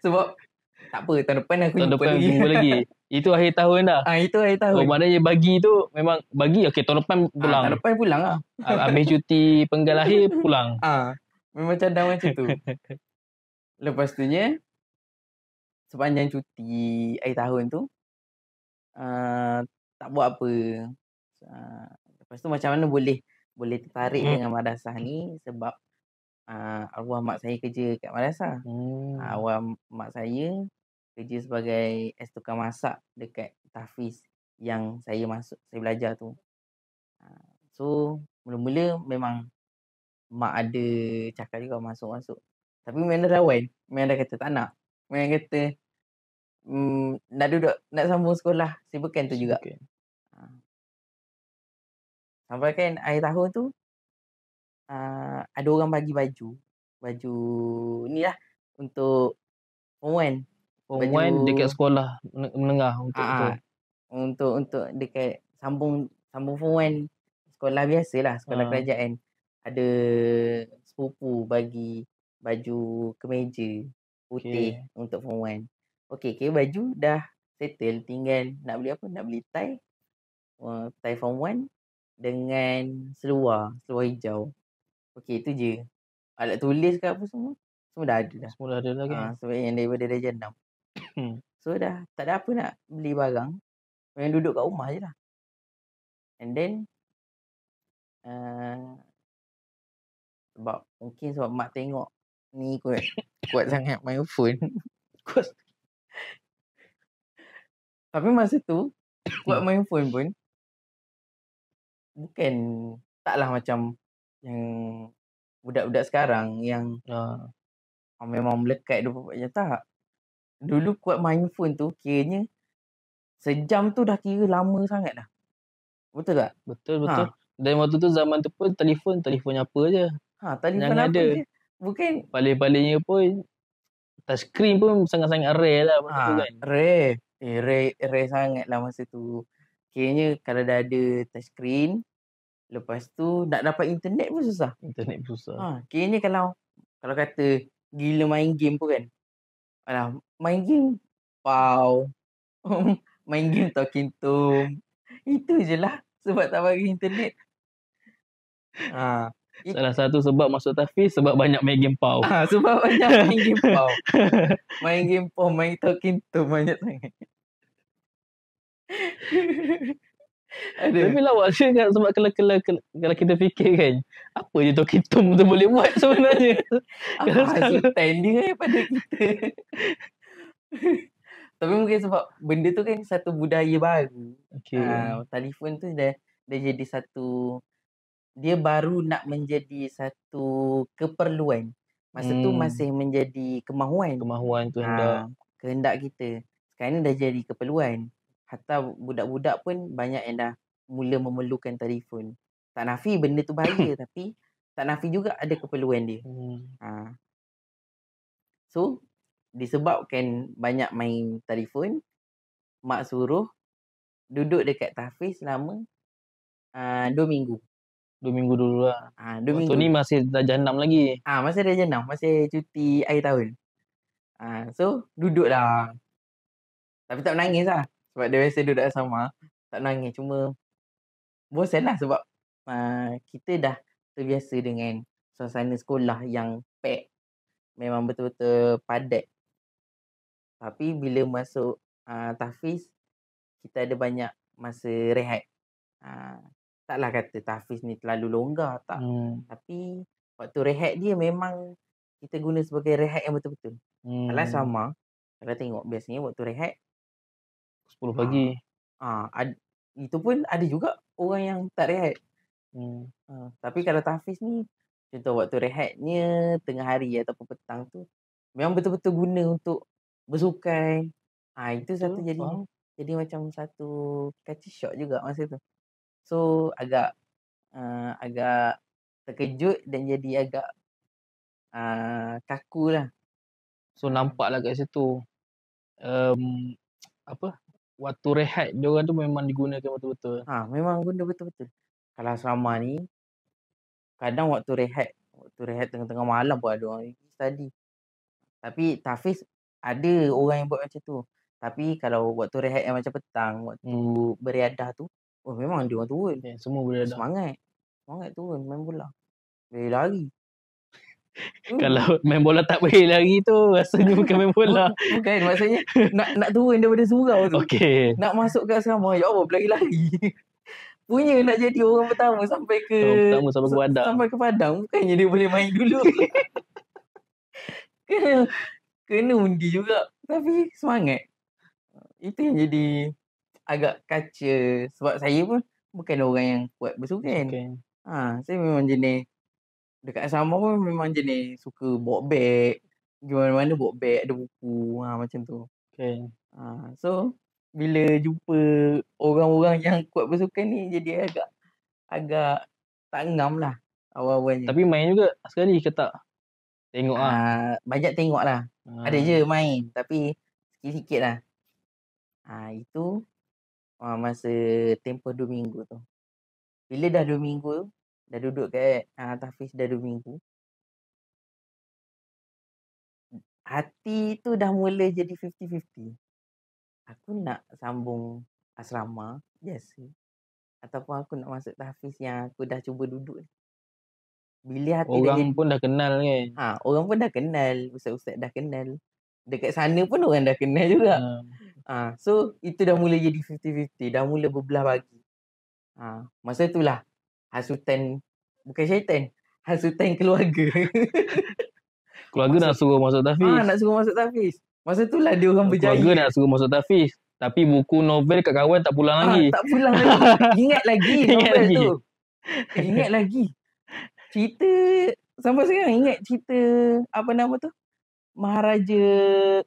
Sebab tak apa, tahun depan aku Tahun jumpa depan lagi. jumpa lagi. Itu akhir tahun dah. Itu akhir tahun. Oh, maknanya bagi tu memang bagi, okay, tahun depan pulang. Tahun depan pulang lah. Habis cuti penggal akhir pulang. Memang cadang macam tu. Lepas tu nya, sepanjang cuti akhir tahun tu, tak buat apa. Lepas tu macam mana boleh tertarik dengan madrasah ni, sebab arwah mak saya kerja kat madrasah. Arwah mak saya kerja sebagai tukang masak dekat tahfiz yang saya belajar tu. So mula-mula memang mak ada cakap juga masuk. Tapi memang dah lawan. Memang dah kata tak nak. Memang kata nak duduk, nak sambung sekolah sibukan tu juga. Sampai kan akhir tahun tu, ada orang bagi baju ni lah untuk form 1. Form 1 dekat sekolah menengah untuk tu. Untuk dekat sambung form 1 sekolah biasalah, sekolah kerajaan. Ada sepupu bagi baju kemeja putih untuk form 1. Okey, baju dah settle, tinggal nak beli apa? Nak beli tie. Tie form 1 dengan seluar hijau. Okey, itu je. Alat tulis ke apa semua dah ada dah. Semua dah ada lah kan. Sebab yang daripada darjah 6. So dah tak ada apa nak beli barang. Memang duduk kat rumah je lah. And then sebab mak tengok ni kuat sangat main phone. Tapi masa tu kuat main phone pun bukan, taklah macam yang budak-budak sekarang yang memang melekat 24 jam, tak. Dulu kuat main phone tu kiranya sejam tu dah kira lama sangat dah. Betul tak? Betul. Dan waktu tu zaman tu pun telefon apa je. Telefon yang apa ada. je. Bukan. Paling-palingnya pun touchscreen pun sangat-sangat rare lah masa tu kan. Rare sangat lah masa tu. Kiranya kalau dah ada touchscreen, lepas tu nak dapat internet pun susah. Kiranya kalau kata gila main game pun kan. Main game main game Talking Tom. Itu je lah sebab tak bagi internet. Salah satu sebab masuk tahfiz sebab banyak main game PAU. Sebab banyak main game PAU. Main game PAU, main Talking Tom banyak sangat. Tapi lawak je kan, sebab kalau kita fikir kan, apa je Talking Tom tu boleh buat sebenarnya. Hasil time dia pada kita. Tapi mungkin sebab benda tu kan satu budaya baru. Telefon tu dah jadi satu, dia baru nak menjadi satu keperluan. Masa tu masih menjadi kemahuan. Kemahuan, kehendak. Kehendak kita. sekarang ni dah jadi keperluan. Hatta budak-budak pun banyak yang dah mula memerlukan telefon. Tak nafi benda tu bahaya tapi tak nafi juga ada keperluan dia. So, disebabkan banyak main telefon, mak suruh duduk dekat tahfiz selama 2 minggu. 2 minggu dulu lah. 2 Waktu minggu. ni masih darjah 6 lagi. Masih darjah 6. Masih cuti akhir tahun. So, duduklah. Tapi tak menangis lah. Sebab dia biasa duduk asrama. Tak menangis. Cuma bosan lah sebab kita dah terbiasa dengan suasana sekolah yang pack. Memang betul-betul padat. Tapi bila masuk tahfiz, kita ada banyak masa rehat. Taklah kata tahfiz ni terlalu longgar. Tak. Tapi waktu rehat dia memang kita guna sebagai rehat yang betul-betul. Kalau sama, kalau tengok biasanya waktu rehat 10 pagi. Itu pun ada juga orang yang tak rehat. Tapi kalau tahfiz ni, contoh waktu rehatnya tengah hari ataupun petang tu, memang betul-betul guna untuk bersukan. Itu betul, satu jadi macam satu culture shock juga masa tu. So agak terkejut dan jadi agak kaku lah. So nampaklah kat situ waktu rehat diorang tu memang digunakan betul-betul. Memang guna betul-betul. Kalau asrama ni kadang waktu rehat tengah-tengah malam pun ada orang study. Tapi tahfiz ada orang yang buat macam tu. Tapi kalau waktu rehat yang macam petang, waktu beriadah tu, memang dia orang turun. Semua beriadah. Semangat turun main bola. Boleh lari. Kalau main bola tak boleh lari tu rasanya bukan main bola. Bukan, maksudnya nak turun daripada surau tu. Okay. Nak masuk ke asrama, ya Allah berlari-lari. Punya nak jadi orang pertama sampai ke Padang. Sampai ke Padang. Bukannya dia boleh main dulu. Kena undi juga. Tapi semangat. Itu yang jadi agak kaca. Sebab saya pun bukan orang yang kuat bersukan. Saya memang jenis dekat asrama pun memang jenis suka bawa beg. Pergi mana-mana bawa beg, ada buku. Macam tu. So, bila jumpa orang-orang yang kuat bersukan ni, jadi agak tak ngam lah awal-awalnya. Tapi main juga sekali ke tak? Tengok lah. Banyak tengok lah. Ada je main. Tapi sikit-sikit lah. Itu masa tempoh 2 minggu tu. Bila dah 2 minggu, dah duduk kat tahfiz dah 2 minggu. Hati tu dah mula jadi 50-50. Aku nak sambung asrama biasa. Ataupun aku nak masuk tahfiz yang aku dah cuba duduk. Bila hati orang pun dah kenal kan? Orang pun dah kenal. Ustaz-ustaz dah kenal. Dekat sana pun orang dah kenal juga. So, itu dah mula jadi 50-50. Dah mula berbelah bagi. Masa itulah hasutan, bukan syaitan, hasutan keluarga. Keluarga nak suruh masuk tahfiz. Nak suruh masuk tahfiz. Masa itulah dia orang berjaya. Keluarga nak suruh masuk tahfiz. Tapi buku novel kat kawan tak pulang lagi. Tak pulang lagi. Ingat lagi novel tu. Ingat lagi. Cerita, sampai sekarang ingat cerita, apa nama tu? Maharaja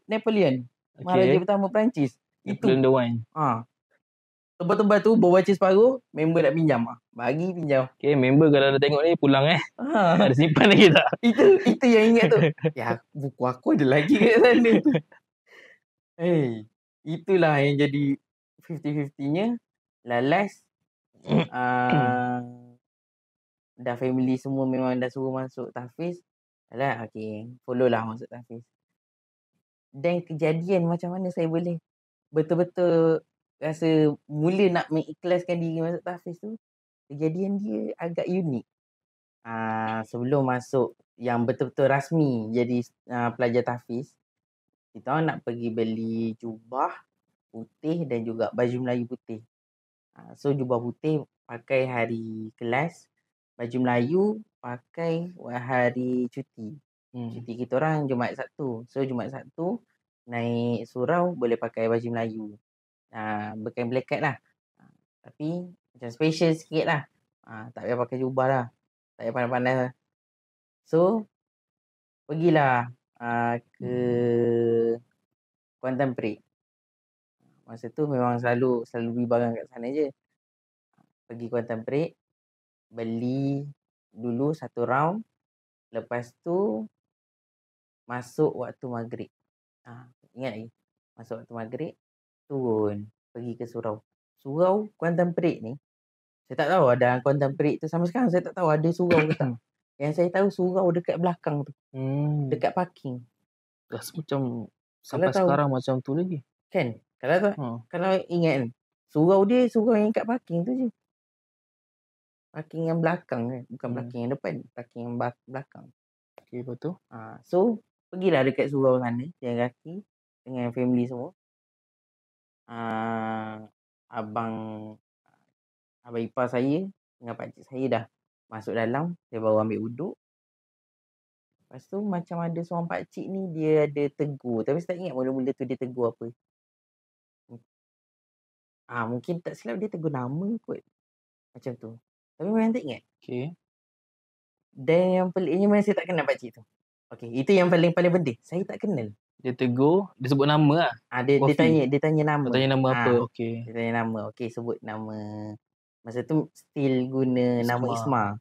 Napoleon. Maharaja pertama Perancis. Napoleon the Wine. Tebal-tebal tu, bawa baca separuh, member nak pinjam. Bagi pinjam. Okay, member kalau dah tengok ni, pulang Ada simpan lagi tak? Itu yang ingat tu. Ya, buku aku ada lagi kat sana tu. Itulah yang jadi 50-50-nya. Last, dah family semua memang dah suruh masuk tahfiz. Okay, follow lah masuk tahfiz. Dan kejadian macam mana saya boleh betul-betul rasa mula nak mengikhlaskan diri masuk tahfiz tu, kejadian dia agak unik. Sebelum masuk yang betul-betul rasmi jadi pelajar tahfiz, kita orang nak pergi beli jubah putih dan juga baju Melayu putih. So jubah putih pakai hari kelas, baju Melayu pakai hari cuti. Cuti kita orang Jumaat Sabtu. So Jumaat Sabtu naik surau boleh pakai baju Melayu. Bukan black lah. Tapi macam special sikit lah. Tak payah pakai jubah lah. Tak payah panas-panas lah. So pergilah ke Kuantan Perik. Masa tu memang selalu beli barang kat sana je. Pergi Kuantan Perik, beli dulu 1 round. Lepas tu masuk waktu maghrib. Ingat lagi. Masuk waktu maghrib, turun, pergi ke surau. Surau Kuantan Perik ni, saya tak tahu ada Kuantan Perik tu, sampai sekarang saya tak tahu ada surau ke tak. Yang saya tahu surau dekat belakang tu. Dekat parking. Rasa macam sampai tahu. sekarang macam tu lagi. Kan? Kalau ingat kan, surau dia surau yang kat parking tu je. Parking yang belakang kan, bukan parking yang depan, parking yang belakang. Okay, betul. So, pergilah dekat surau sana, jalan kaki dengan family semua. Abang ipar saya dengan pakcik saya dah masuk dalam, saya baru ambil wuduk. Lepas tu macam ada seorang pakcik ni, dia ada tegur, tapi saya tak ingat mula-mula tu dia tegur apa. Mungkin tak silap dia tegur nama kot, macam tu. Tapi memang tak ingat. Okay. Dan yang peliknya memang saya tak kenal pakcik tu. Okay, itu yang paling penting. Saya tak kenal. Dia tegur, dia sebut nama lah. Dia tanya nama. Dia tanya nama apa? Okay. Dia tanya nama. Okay, sebut nama. Masa tu still guna nama Isma.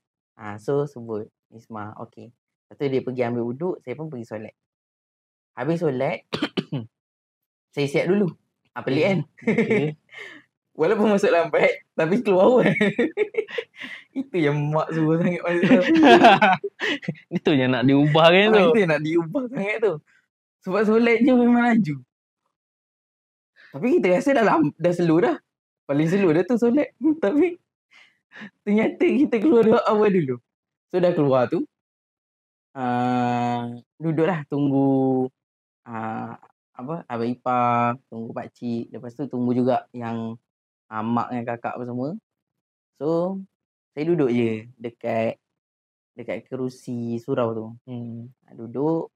So sebut Isma. Okay. Lepas tu dia pergi ambil wuduk, saya pun pergi solat. Habis solat, saya siap dulu. Pelik kan? Okay. Walaupun masuk lambat, tapi keluar kan. Itu yang mak suruh sangat masuk lambat. Itu yang nak diubah kan tu. Itu yang nak diubah sangat tu. Sebab solat je memang laju. Tapi kita rasa dah slow dah. Paling slow dah tu solat. Tapi ternyata kita keluar awal dulu. So dah keluar tu, duduklah tunggu abang ipar, tunggu pakcik. Lepas tu tunggu juga yang mak dengan kakak apa semua. So saya duduk je dekat kerusi surau tu. Duduk.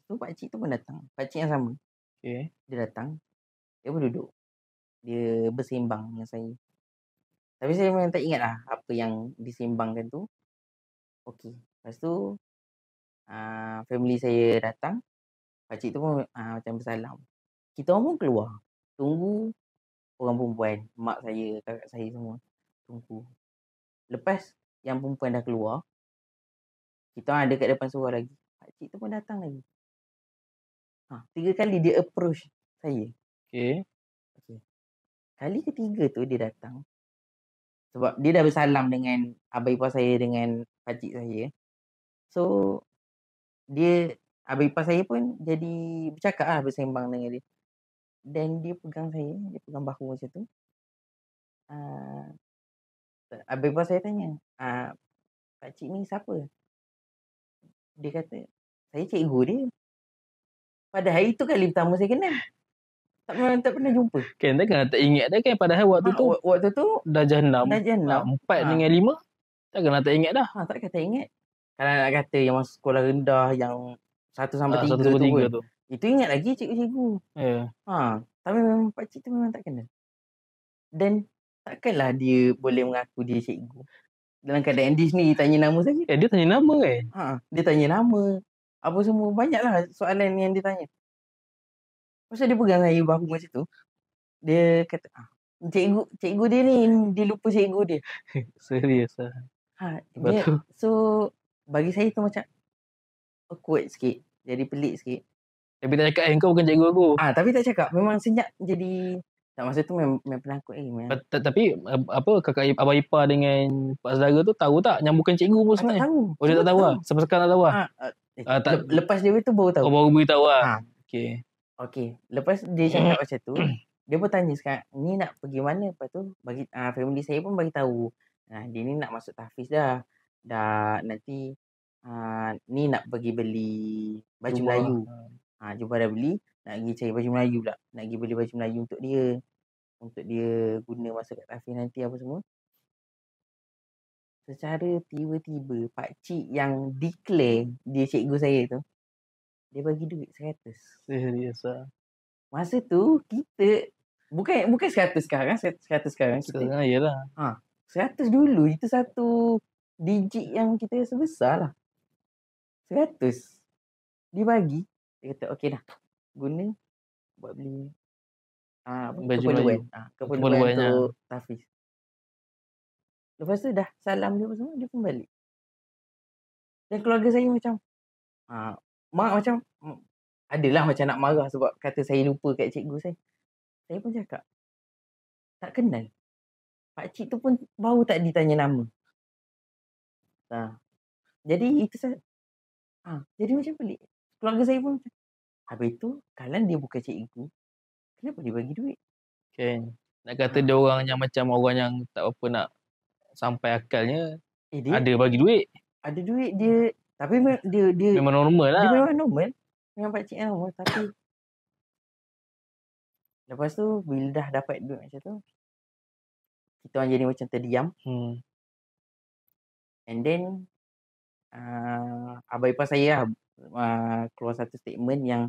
So pakcik tu pun datang. Pakcik yang sama. Okay. Dia datang. Dia pun duduk. Dia bersembang dengan saya. Tapi saya memang tak ingat lah apa yang disembangkan tu. Okey. Lepas tu family saya datang. Pakcik tu pun macam bersalam. Kita orang pun keluar. Tunggu orang perempuan. Mak saya, kakak saya semua. Tunggu. Lepas yang perempuan dah keluar, kita orang ada kat depan surau lagi. Pakcik tu pun datang lagi. 3 kali dia approach saya. Okay. Kali ketiga tu dia datang. Sebab dia dah bersalam dengan abang ipar saya dengan pakcik saya. So, abang ipar saya pun jadi bercakap lah, bersembang dengan dia. Dan dia pegang saya, dia pegang bahu macam tu. Abang ipar saya tanya, pakcik ni siapa? Dia kata, saya cikgu dia. Padahal itu kali pertama saya kenal. Tak pernah jumpa. Kan tak ingat dah kan, padahal waktu tu darjah 6. 4 dengan 5. Takkan tak ingat dah. Takkan tak ingat. Kalau nak kata yang masuk sekolah rendah yang 1 sampai 3 tu. Itu ingat lagi cikgu-cikgu. Tapi memang pakcik tu memang tak kenal. Dan takkanlah dia boleh mengaku dia cikgu. Dalam keadaan dia sendiri tanya nama saja. Dia tanya nama kan? Dia tanya nama. Apa semua. Banyaklah soalan yang dia tanya. Pasal dia pegang saya bahu macam tu. Dia kata, cikgu dia ni, dia lupa cikgu dia. Serius lah. So, bagi saya tu macam awkward sikit. Jadi pelik sikit. Tapi tak cakap kau bukan cikgu aku. Tapi tak cakap. Memang senyap jadi. Tak, masa tu memang penakut lagi. Tapi kakak abang ipar dengan pak saudara tu tahu tak yang bukan cikgu pun sebenarnya? Tak tahu. Dia tak tahu lah. Sampai sekarang tak tahu lah. Lepas dia tu baru tahu. Baru beritahu lah. Okay. Lepas dia cakap macam tu, dia pun tanya sekarang, ni nak pergi mana? Lepas tu family saya pun bagi tahu. Dia ni nak masuk tahfiz dah. Dah nanti ni nak pergi beli baju Melayu. Jumpa dah beli, nak pergi cari baju Melayu pula. Nak pergi beli baju Melayu untuk dia. Untuk dia guna masa kat tahfiz nanti apa semua. Secara tiba-tiba, pakcik yang declare dia cikgu saya tu, dia bagi duit 100. Serius lah. Masa tu, kita, bukan 100 sekarang, 100 sekarang. Sekarang yelah. 100 dulu, itu satu digit yang kita rasa besar lah. 100. Dia bagi, dia kata, okey dah, guna, buat beli Baju Melayu. Keperluan Keperluannya. untuk tahfiz. Lepas tu dah salam dia semua, dia pun balik. Dan keluarga saya macam, mak macam, adalah macam nak marah sebab kata saya lupa kat cikgu saya. Saya pun cakap, tak kenal. Pakcik tu pun baru tak ditanya nama. Jadi itu saya, jadi macam pelik. Keluarga saya pun macam, habis tu, kalau dia bukan cikgu, kenapa dia bagi duit? Okay. Nak kata dia orang yang macam orang yang tak apa nak sampai akalnya, Dia ada bagi duit. ada duit dia, tapi dia Memang normal lah. Dia memang normal. Memang pakcik yang normal. Tapi lepas tu bila dah dapat duit macam tu, kita orang jadi macam terdiam. And then abang ipar saya keluar satu statement yang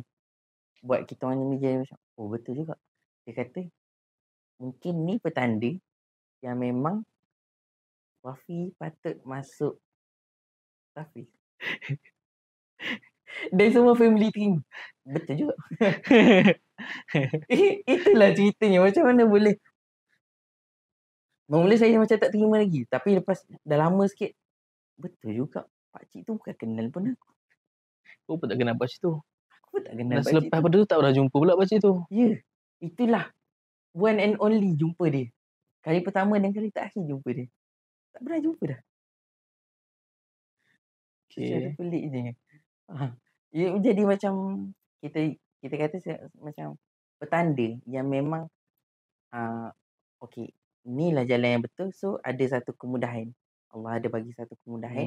buat kita orang ni jadi macam, oh betul juga. Dia kata mungkin ni petanda yang memang Wafi patut masuk tahfiz. Dan semua family terima. Betul juga. Itulah ceritanya. Macam mana boleh. Mula saya macam tak terima lagi. Tapi lepas dah lama sikit, betul juga. Pakcik tu bukan kenal pun aku. Aku pun tak kenal pakcik tu. Aku pun tak kenal Dan pakcik selepas tu. pada tu tak pernah jumpa pula pakcik tu. Ya. Itulah. One and only jumpa dia. Kali pertama dan kali terakhir jumpa dia. Tak pernah jumpa dah. Secara pelik je. Ia jadi macam kita kata macam petanda yang memang okey, inilah jalan yang betul, so ada satu kemudahan. Allah ada bagi satu kemudahan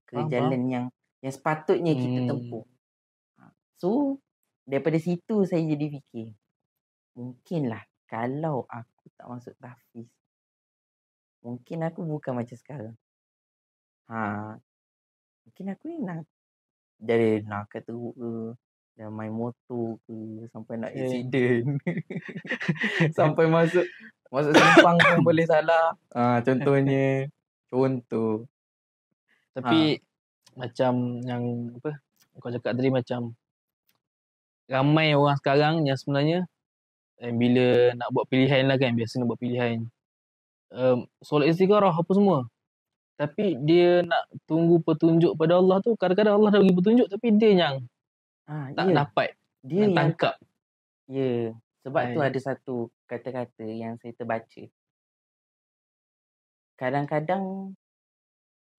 ke jalan yang sepatutnya kita tempuh. So daripada situ saya jadi fikir, mungkinlah kalau aku tak masuk tahfiz, mungkin aku bukan macam sekarang. Mungkin aku ni nak jadi nakal teruk ke, dah main motor ke, sampai nak accident. Sampai masuk simpang pun boleh salah. Contohnya. Contoh. Tapi macam yang apa kau cakap tadi, macam ramai orang sekarang yang sebenarnya bila nak buat pilihan lah kan, biasa nak buat pilihan solat istikharah apa semua, tapi dia nak tunggu petunjuk pada Allah tu. Kadang-kadang Allah dah bagi petunjuk tapi dia yang tak dapat, dia yang tangkap. Ya, sebab tu ada satu kata-kata yang saya terbaca. Kadang-kadang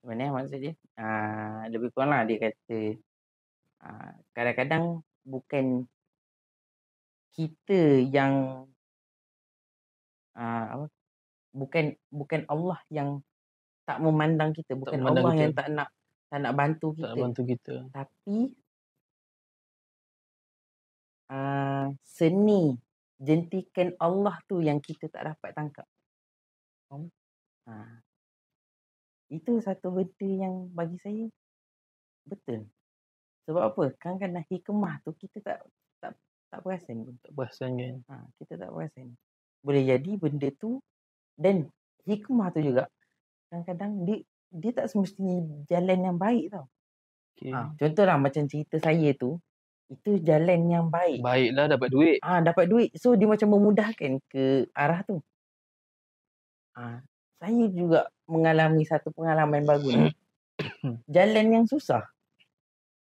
mana maksud dia? Lebih kurang lah dia kata kadang-kadang bukan kita yang bukan Allah yang tak memandang kita, bukan Allah kita. Yang tak nak bantu kita. Tak bantu kita. Tapi seni jentikan Allah tu yang kita tak dapat tangkap. Itu satu benda yang bagi saya betul. Sebab apa? Kadang-kadang hikmah tu kita tak perasan pun. Tak perasan kan? Kita tak perasan. Boleh jadi benda tu, dan hikmah tu juga kadang-kadang dia tak semestinya jalan yang baik tau. Okay. Contohlah macam cerita saya tu, itu jalan yang baik. Baiklah, dapat duit. Dapat duit. So dia macam memudahkan ke arah tu. Saya juga mengalami satu pengalaman baru ni. Jalan yang susah.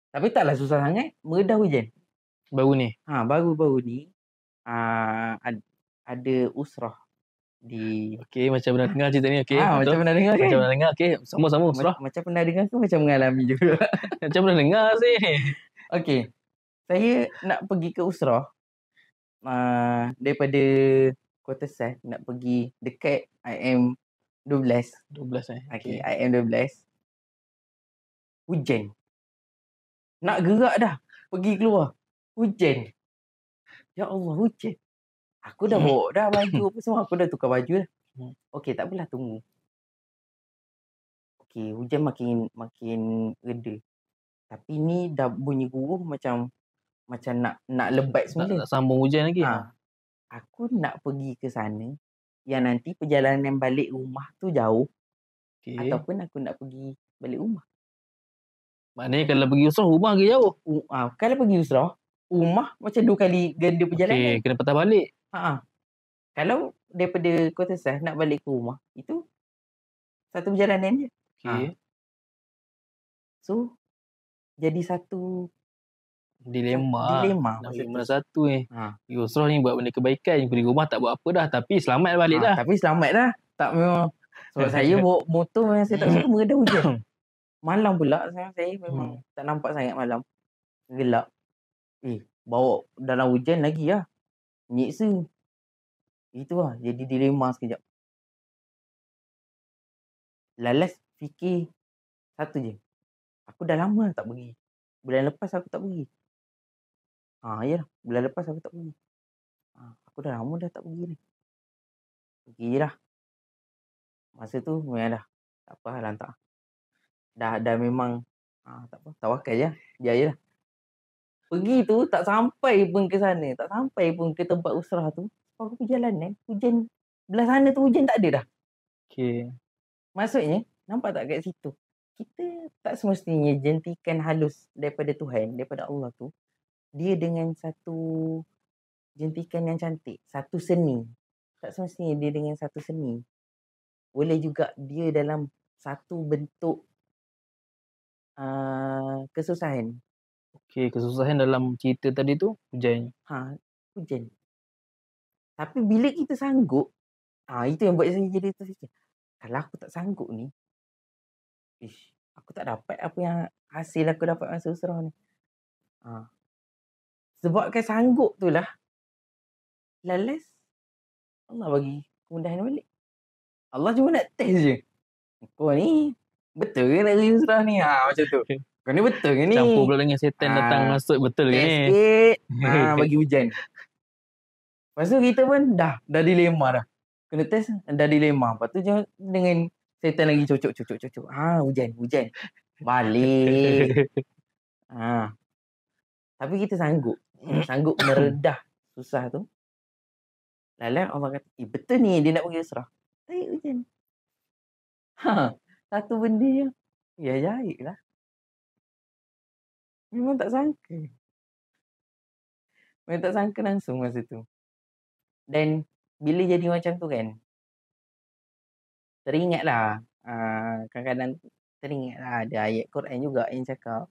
Tapi taklah susah sangat, meredah hujan. Baru ni? Baru-baru ni ada usrah di... Okey, macam pernah dengar cerita ni. Okey, macam pernah dengar kan? Macam pernah dengar. Okey, sama-sama usrah. Macam pernah dengar ke macam mengalami juga? Macam pernah dengar sih. Okey, saya nak pergi ke usrah daripada Kota Sas, nak pergi dekat IM 12. 12 Okey, IM 12. Hujan. Nak gerak dah, pergi keluar. Hujan. Ya Allah, hujan. Aku dah bawa dah baju apa semua. Aku dah tukar baju dah. Okey, tak apalah, tunggu. Okey, hujan makin reda. Tapi ni dah bunyi guruh macam nak lebat semula. Nak sambung hujan lagi. Aku nak pergi ke sana yang nanti perjalanan balik rumah tu jauh. Ataupun aku nak pergi balik rumah. Maknanya kalau pergi usrah, rumah lagi jauh. Kalau pergi usrah, rumah macam 2 kali ganda perjalanan. Okey, kena patah balik. Kalau daripada Kota Sah nak balik ke rumah, itu satu perjalanan je. Okay. So, jadi satu Dilema. dilema Nak masa pilih tu. mana satu ni. Yusrah ni buat benda kebaikan. Pergi rumah tak buat apa dah. Tapi selamat balik dah. Tapi selamat dah. Tak memang. Sebab saya bawa motor memang saya tak suka mengedah hujan. Malam pula saya memang tak nampak sangat malam. Gelap. Bawa dalam hujan lagi lah. Nyiksa. Itu lah. Jadi dilema sekejap. Lalas fikir satu je. Aku dah lama tak pergi. Bulan lepas aku tak pergi. Yalah. Bulan lepas aku tak pergi. Aku dah lama dah tak pergi ni. Pergi je dah. Masa tu memang dah. Tak apa lah lantak. Dah memang. Tak apa. Tawakal je. Dia je lah. Pergi tu tak sampai pun ke sana. Tak sampai pun ke tempat usrah tu. Aku pergi jalan hujan. Belah sana tu hujan tak ada dah. Okay. Maksudnya. Nampak tak kat situ. Kita tak semestinya jentikan halus daripada Tuhan. Daripada Allah tu. Dia dengan satu jentikan yang cantik. Satu seni. Tak semestinya dia dengan satu seni. Boleh juga dia dalam satu bentuk kesusahan. Okay, kesusahan dalam cerita tadi tu hujan. Hujan. Tapi bila kita sanggup, itu yang buat saya jadi terfikir. Kalau aku tak sanggup ni, aku tak dapat apa yang hasil aku dapat masa usrah ni. Sebabkan sanggup tu lah, lalas Allah bagi kemudahan balik. Allah cuma nak test je. Kau ni betul ke nak pergi usrah ni? Macam tu. Kau ni betul ke ni? Campur pula dengan setan datang masuk betul ke ni? Test sikit. Bagi hujan. Lepas tu kita pun dah dilema dah. Kena test dah dilema. Lepas tu dengan setan lagi cocok. Hujan. Balik. Tapi kita sanggup meredah susah tu. Lalu Allah kata, betul ni dia nak pergi usrah. Tarik hujan. Satu benda je. Ya jahit lah. Memang tak sangka langsung masa tu. Dan bila jadi macam tu kan, teringatlah. Kadang-kadang teringatlah ada ayat Quran juga yang cakap,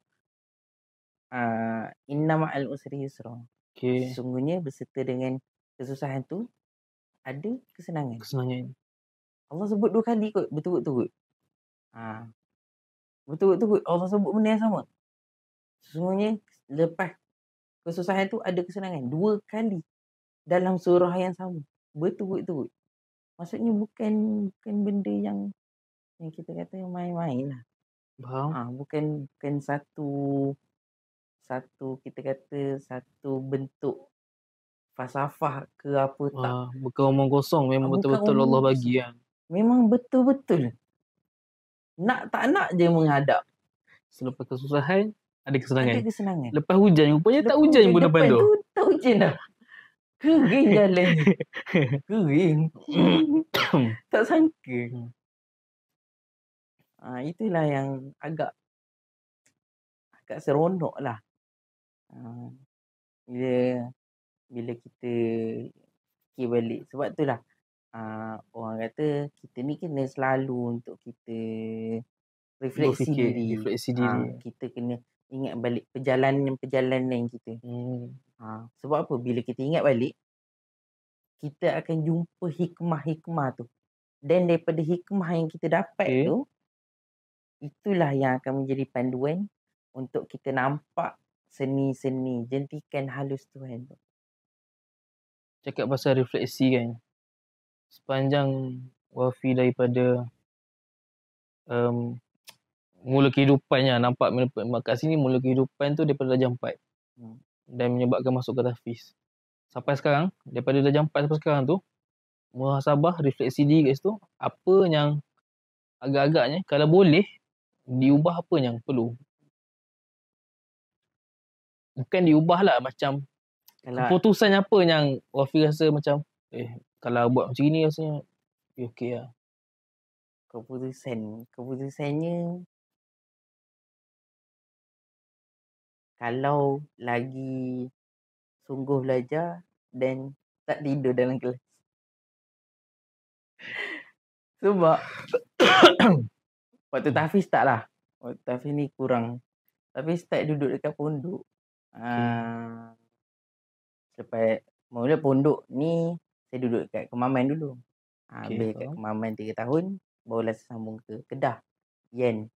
inna ma'al usri yusra. Okay. Sesungguhnya berserta dengan kesusahan tu ada kesenangan. Allah sebut 2 kali kot betul-betul. Betul-betul Allah sebut benda yang sama. Sesungguhnya lepas kesusahan tu ada kesenangan. 2 kali dalam surah yang sama. Betul-betul. Maksudnya bukan benda yang kita kata main-main lah. Bukan satu kita kata satu bentuk falsafah ke apa tak. Bukan omong kosong. Memang betul-betul Allah bagi kan. Memang betul-betul. Tak nak je menghadap. Selepas kesusahan ada kesenangan. Lepas hujan rupanya tak hujan pun depan tu. Tak hujan dah. Kering jalan. Kering. Tak sangka. Itulah yang agak seronok lah. Bila kita fikir balik. Sebab itulah orang kata kita ni kena selalu untuk kita refleksi diri. Kita kena ingat balik perjalanan kita. Sebab apa? Bila kita ingat balik, kita akan jumpa hikmah-hikmah tu. Dan daripada hikmah yang kita dapat tu, itulah yang akan menjadi panduan untuk kita nampak seni-seni, jentikan halus Tuhan tu. Cakap pasal refleksi kan. Sepanjang Wafi daripada mula kehidupannya, nampak kat sini mula kehidupan tu daripada darjah 4. Dan menyebabkan masuk ke tahfiz. Sampai sekarang, daripada darjah 4 sampai sekarang tu, muhasabah, refleksi diri kat situ, apa yang agak-agaknya, kalau boleh, diubah apa yang perlu. Bukan diubah lah, macam keputusan apa yang Wafi rasa macam, kalau buat macam ni rasanya, okey lah. Keputusannya, kalau lagi sungguh belajar dan tak tidur dalam kelas. Sebab waktu tahfiz tak lah. Waktu tahfiz ni kurang. Tapi start duduk dekat pondok. Lepas mula pondok ni saya duduk dekat Kemaman dulu. Habis kat Kemaman 3 tahun, barulah saya sambung ke Kedah. Yen.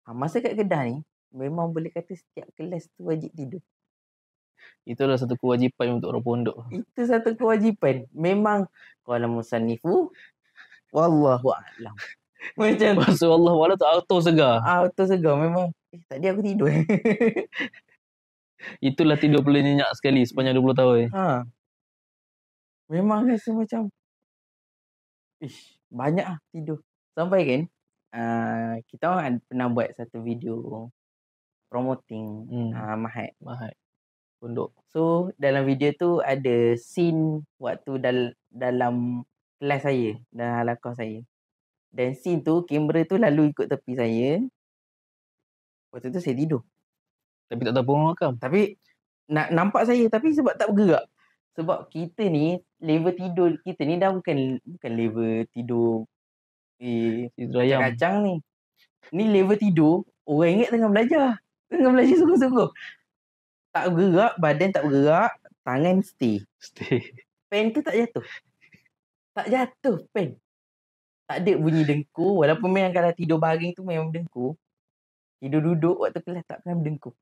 Masa kat Kedah ni, memang boleh kata setiap kelas tu wajib tidur. Itu adalah satu kewajipan untuk orang pondok. Itu satu kewajipan. Memang qala musannifu wallahu a'lam. Macam Masa Allah wala tu auto segar. auto segar memang. Tadi aku tidur. Itulah tidur boleh nyenyak sekali sepanjang 20 tahun. Memang rasa macam banyak lah tidur. Sampai kan kita orang pernah buat satu video promoting Mahat pondok. So dalam video tu ada scene waktu dalam kelas saya, dalam halaqah saya. Dan scene tu kamera tu lalu ikut tepi saya. Waktu tu saya tidur. Tapi tak tahu apa orang rakam. Tapi nampak saya tapi sebab tak bergerak. Sebab kita ni level tidur kita ni dah bukan level tidur tidur ayam. kacang ni. Ni level tidur orang ingat tengah belajar. Tengah belajar sungguh-sungguh. Tak bergerak, badan tak bergerak, tangan stay. Pen tu tak jatuh. Tak jatuh pen. Tak ada bunyi dengkur. Walaupun memang kalau tidur baring tu memang dengkur. Tidur duduk waktu kelas tak pernah berdengkur.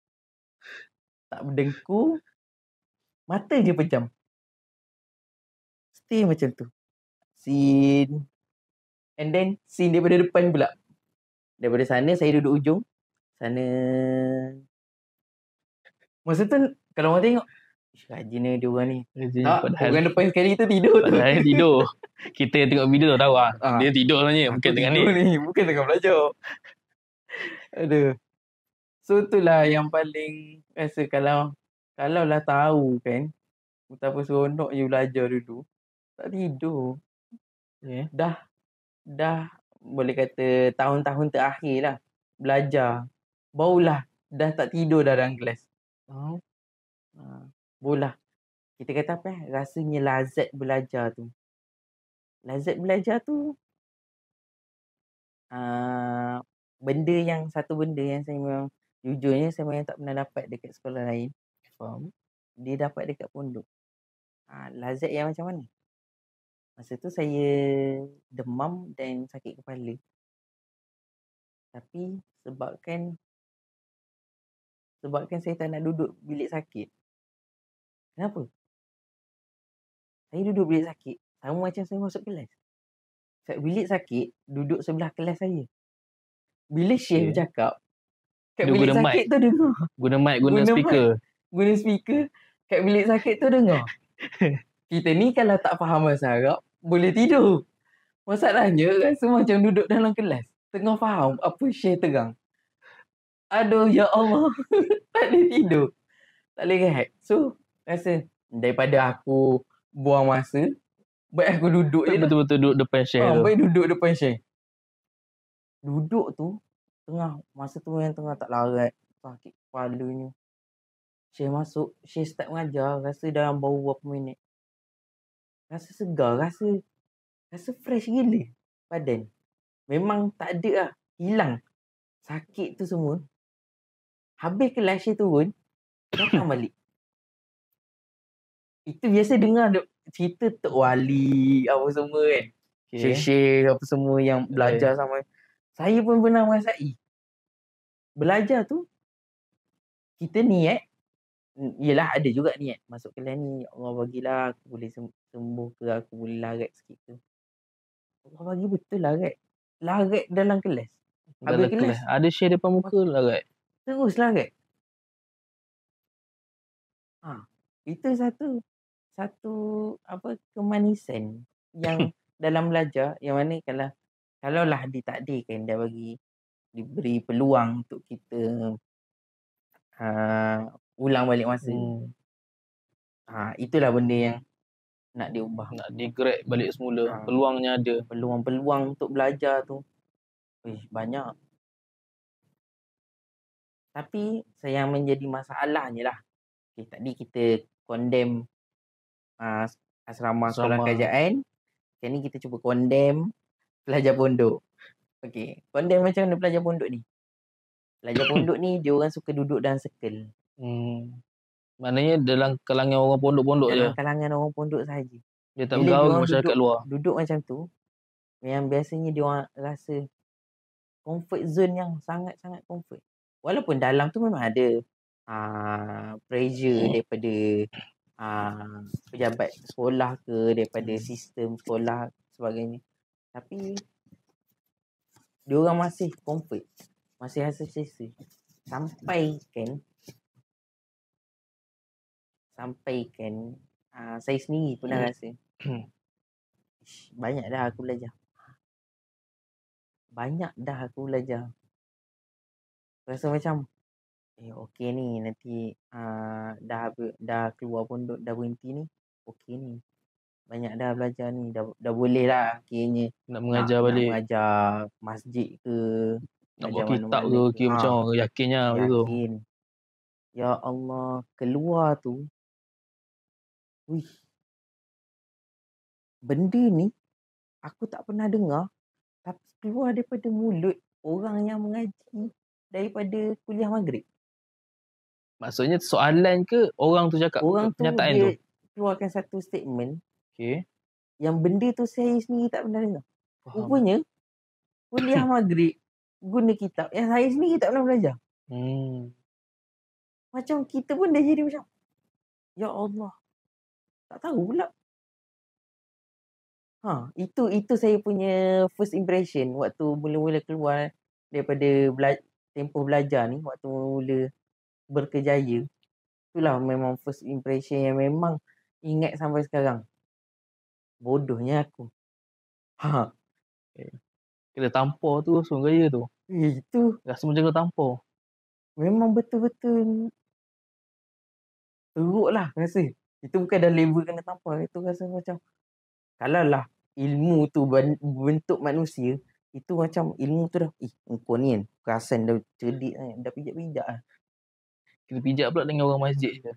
Tak berdengkur. Mata je pejam. Stay macam tu. Scene. And then scene daripada depan pula. Daripada sana saya duduk ujung. Sana. Masa tu kalau orang tengok. Rajin ni dia orang ni. Orang depan sekali tu tidur tu. Padahal tidur. Kita yang tengok video tahu lah. Dia tidur lah ni. Bukan tengah ni. Bukan tengah belajar. Aduh. So itulah yang paling rasa kalau lah tahu kan. Betapa seronok je belajar dulu. Tak tidur. Dah boleh kata tahun-tahun terakhir lah. Belajar. Barulah dah tak tidur dalam kelas. Barulah. Kita kata apa rasanya lazat belajar tu. Lazat belajar tu. Satu benda yang saya memang jujurnya saya memang tak pernah dapat dekat sekolah lain. Faham? Dia dapat dekat pondok. Lazat yang macam mana? Masa tu saya demam dan sakit kepala. Tapi sebabkan saya tak nak duduk bilik sakit. Kenapa? Saya duduk bilik sakit sama macam saya masuk kelas. Bilik sakit duduk sebelah kelas saya. Bila Syekh bercakap, kat bilik sakit tu dengar. Guna mic, guna speaker. Guna speaker, kat bilik sakit tu dengar. Kita ni kalau tak faham bahasa Arab, boleh tidur. Masalahnya rasa macam duduk dalam kelas. Tengah faham apa Syekh tegang. Aduh, ya Allah. Tak boleh tidur. Tak boleh rehat. So, rasa daripada aku buang masa, baik aku duduk je lah. Betul-betul duduk depan Syekh tu. Baik duduk depan Syekh. Duduk tu, masa tu yang tengah tak larat. Sakit kepalanya. Syekh masuk, Syekh start mengajar. Rasa dalam bau berapa minit. Rasa segar, rasa fresh gila badan. Memang tak ada lah. Hilang. Sakit tu semua. Habis kelas Syekh turun, datang balik. Itu biasa dengar cerita Tok Wali, apa semua kan. Syekh apa semua yang belajar sama. Saya pun pernah merasai. Belajar tu, kita niat. Yelah ada juga niat. Masuk kelas ni, Allah bagilah aku boleh sembuh ke, aku boleh larat sikit ke. Allah bagi betul larat. Larat dalam kelas. Habis kelas. Ada Syekh depan muka larat. Terus larat. Itu satu kemanisan yang dalam belajar, yang mana kalau lah ditakdirkan dia diberi peluang untuk kita ulang balik masa. Itulah benda yang nak diubah. Nak di-grab balik semula. Peluangnya ada. Peluang untuk belajar tu banyak. Tapi yang menjadi masalahnya lah. Tadi kita condemn asrama sekolah kerajaan. Sekarang ni kita cuba condemn pelajar pondok. Okey, condemn macam mana pelajar pondok ni? Pelajar pondok ni dia orang suka duduk dalam circle. Maknanya dalam kalangan orang pondok-pondok je. Dalam kalangan orang pondok saja. Dia tak Bila bergaul dia orang masyarakat luar. duduk macam tu, yang biasanya dia orang rasa comfort zone yang sangat-sangat comfort. Walaupun dalam tu memang ada pressure daripada pejabat sekolah ke, daripada sistem sekolah sebagainya. Tapi dia orang masih comfort, masih rasa selesa. Sampaikan saya sendiri pernah rasa banyak dah aku belajar. Rasa macam okey ni, nanti dah keluar pondok, dah berhenti ni, okey ni. Banyak dah belajar ni, dah boleh lah kayaknya nak mengajar balik. Nak mengajar masjid ke, nak buat kitab ke, macam yakinnya begitu. Yakin. Ya Allah, keluar tu. Benda ni aku tak pernah dengar, tapi keluar daripada mulut orang yang mengaji daripada kuliah maghrib. Maksudnya soalan ke orang tu cakap? Orang tu pernyataan dia tu keluarkan satu statement. Okay. Yang benda tu saya sendiri tak pernah dengar. Rupanya kuliah maghrib guna kitab yang saya sendiri tak pernah belajar. Macam kita pun dah jadi macam, ya Allah, tak tahu pula. Itu saya punya first impression waktu mula-mula keluar daripada tempoh belajar ni, waktu mula berkejaya. Itulah memang first impression yang memang ingat sampai sekarang. Bodohnya aku. Kena tampar tu Sungai Raya tu. Itu rasa macam kena tampar. Memang betul-betul teruk lah rasa. Itu bukan dah level kena tampar. Itu rasa macam, kalau lah ilmu tu bentuk manusia, itu macam ilmu tu dah, kau ni kan perasan dah cerdik, dah pijak-pijak lah. Kena pijak pula dengan orang masjid je.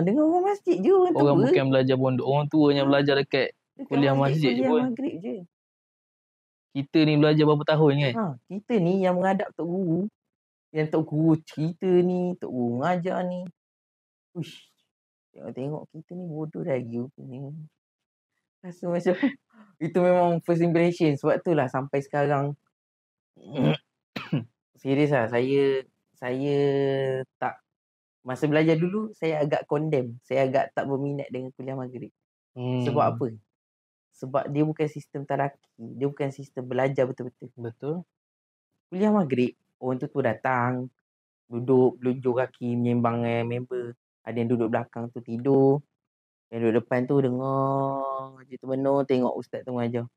Dengan orang masjid je, orang tua. Orang bukan belajar pondok. Orang tua yang belajar dekat kuliah masjid je pun. Maghrib je. Kita ni belajar berapa tahun kan? Kita ni yang menghadap tok guru. Yang tok guru cerita ni, tok guru mengajar ni. Tengok kita ni bodoh lagi rupanya. Rasa macam itu memang first impression. Sebab tu lah sampai sekarang serius lah, saya tak, masa belajar dulu saya agak condemn. Saya agak tak berminat dengan kuliah maghrib. Sebab apa? Sebab dia bukan sistem taraki. Dia bukan sistem belajar betul-betul. Betul. Kuliah maghrib, orang tu datang, duduk, belunjuk kaki, menyembang dengan member. Ada yang duduk belakang tu tidur. Yang duduk depan tu dengar je termenung, tengok ustaz tu mengajar.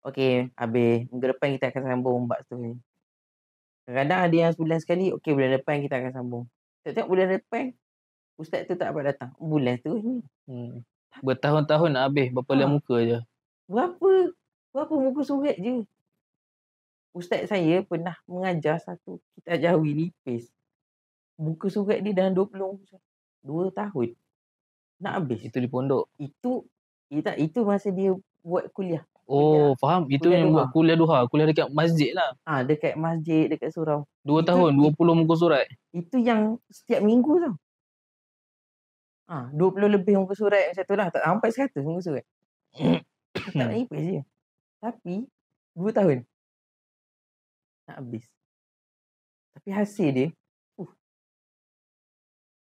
Okey, habis. Minggu depan kita akan sambung bab tu ni. Kadang-kadang ada yang sebulan sekali, okey bulan depan kita akan sambung. Tengok bulan depan, ustaz tu tak dapat datang. Bulan tu ni. Bertahun-tahun nak habis, berapa liang muka je. Berapa muka surat je. Ustaz saya pernah mengajar satu kitab Jawi nipis. Muka surat dia dalam 2 tahun. Nak habis. Itu di pondok. Itu masa dia buat kuliah. Faham. Itu yang buat kuliah duha. Kuliah dekat masjid lah. Dekat masjid, dekat surau. 2 tahun, 20 muka surat. Itu yang setiap minggu tau. 20 lebih muka surat macam tu lah. Tak sampai 100 muka surat. Tak nipis je. Tapi 2 tahun. Nak habis. Tapi hasil dia,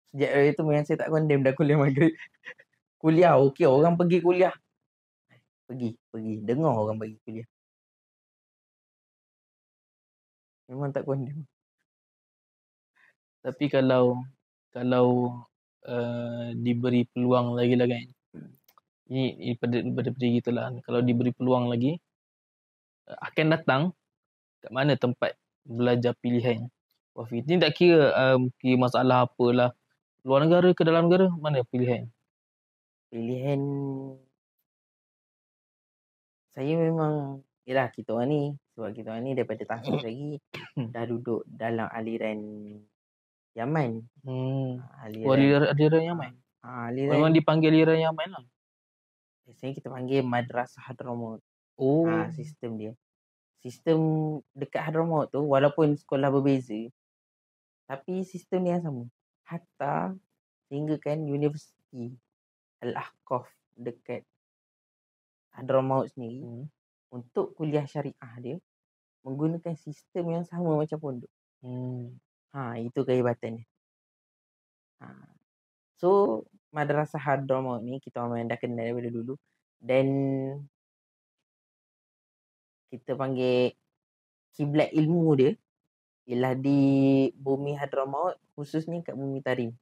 sejak dari tu memang saya tak condemn dah kuliah maghrib. Kuliah, okey, orang pergi kuliah. Pergi. Dengar orang pergi kuliah. Memang tak condemn. Tapi kalau diberi peluang lagi lah kan. Ini pada kita lah. Kalau diberi peluang lagi, akan datang kat mana tempat belajar pilihan Wafid. Ini tak kira masalah apalah. Luar negara ke dalam negara, mana pilihan? Pilihan saya memang, yelah kita orang ni, sebab kita orang ni daripada tahfiz lagi dah duduk dalam aliran Yaman. Aliran Yaman? Memang dipanggil aliran Yaman lah. biasanya kita panggil Madrasah Hadramaut. Oh. Sistem dia. Sistem dekat Hadramaut tu walaupun sekolah berbeza, tapi sistem dia yang sama. Hatta sehingga kan Universiti Al-Ahqaf dekat Hadramaut sendiri untuk kuliah syariah dia menggunakan sistem yang sama macam pondok. Itu kehebatan dia. So Madrasah Hadramaut ni kita orang dah kenal daripada dulu, dan kita panggil kiblat ilmu dia ialah di bumi Hadramaut, khususnya kat bumi Tarim.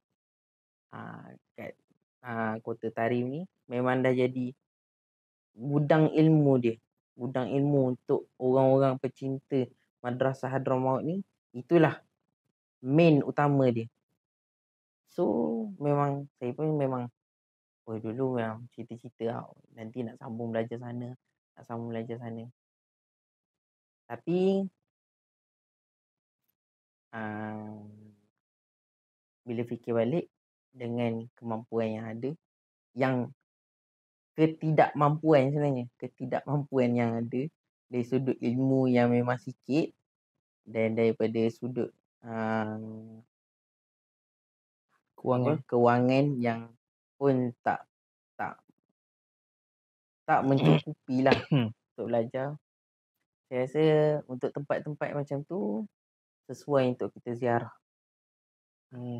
Kat kota Tarim ni memang dah jadi gudang ilmu dia. Gudang ilmu untuk orang-orang pecinta Madrasah Hadramaut ni, itulah main utama dia. So memang saya pun memang dulu memang cita-cita nanti nak sambung belajar sana, Tapi bila fikir balik dengan kemampuan yang ada, yang ketidakmampuan yang ada dari sudut ilmu yang memang sikit, dan daripada sudut kewangan yang pun tak mencukupi lah untuk belajar. Saya rasa untuk tempat-tempat macam tu sesuai untuk kita ziarah.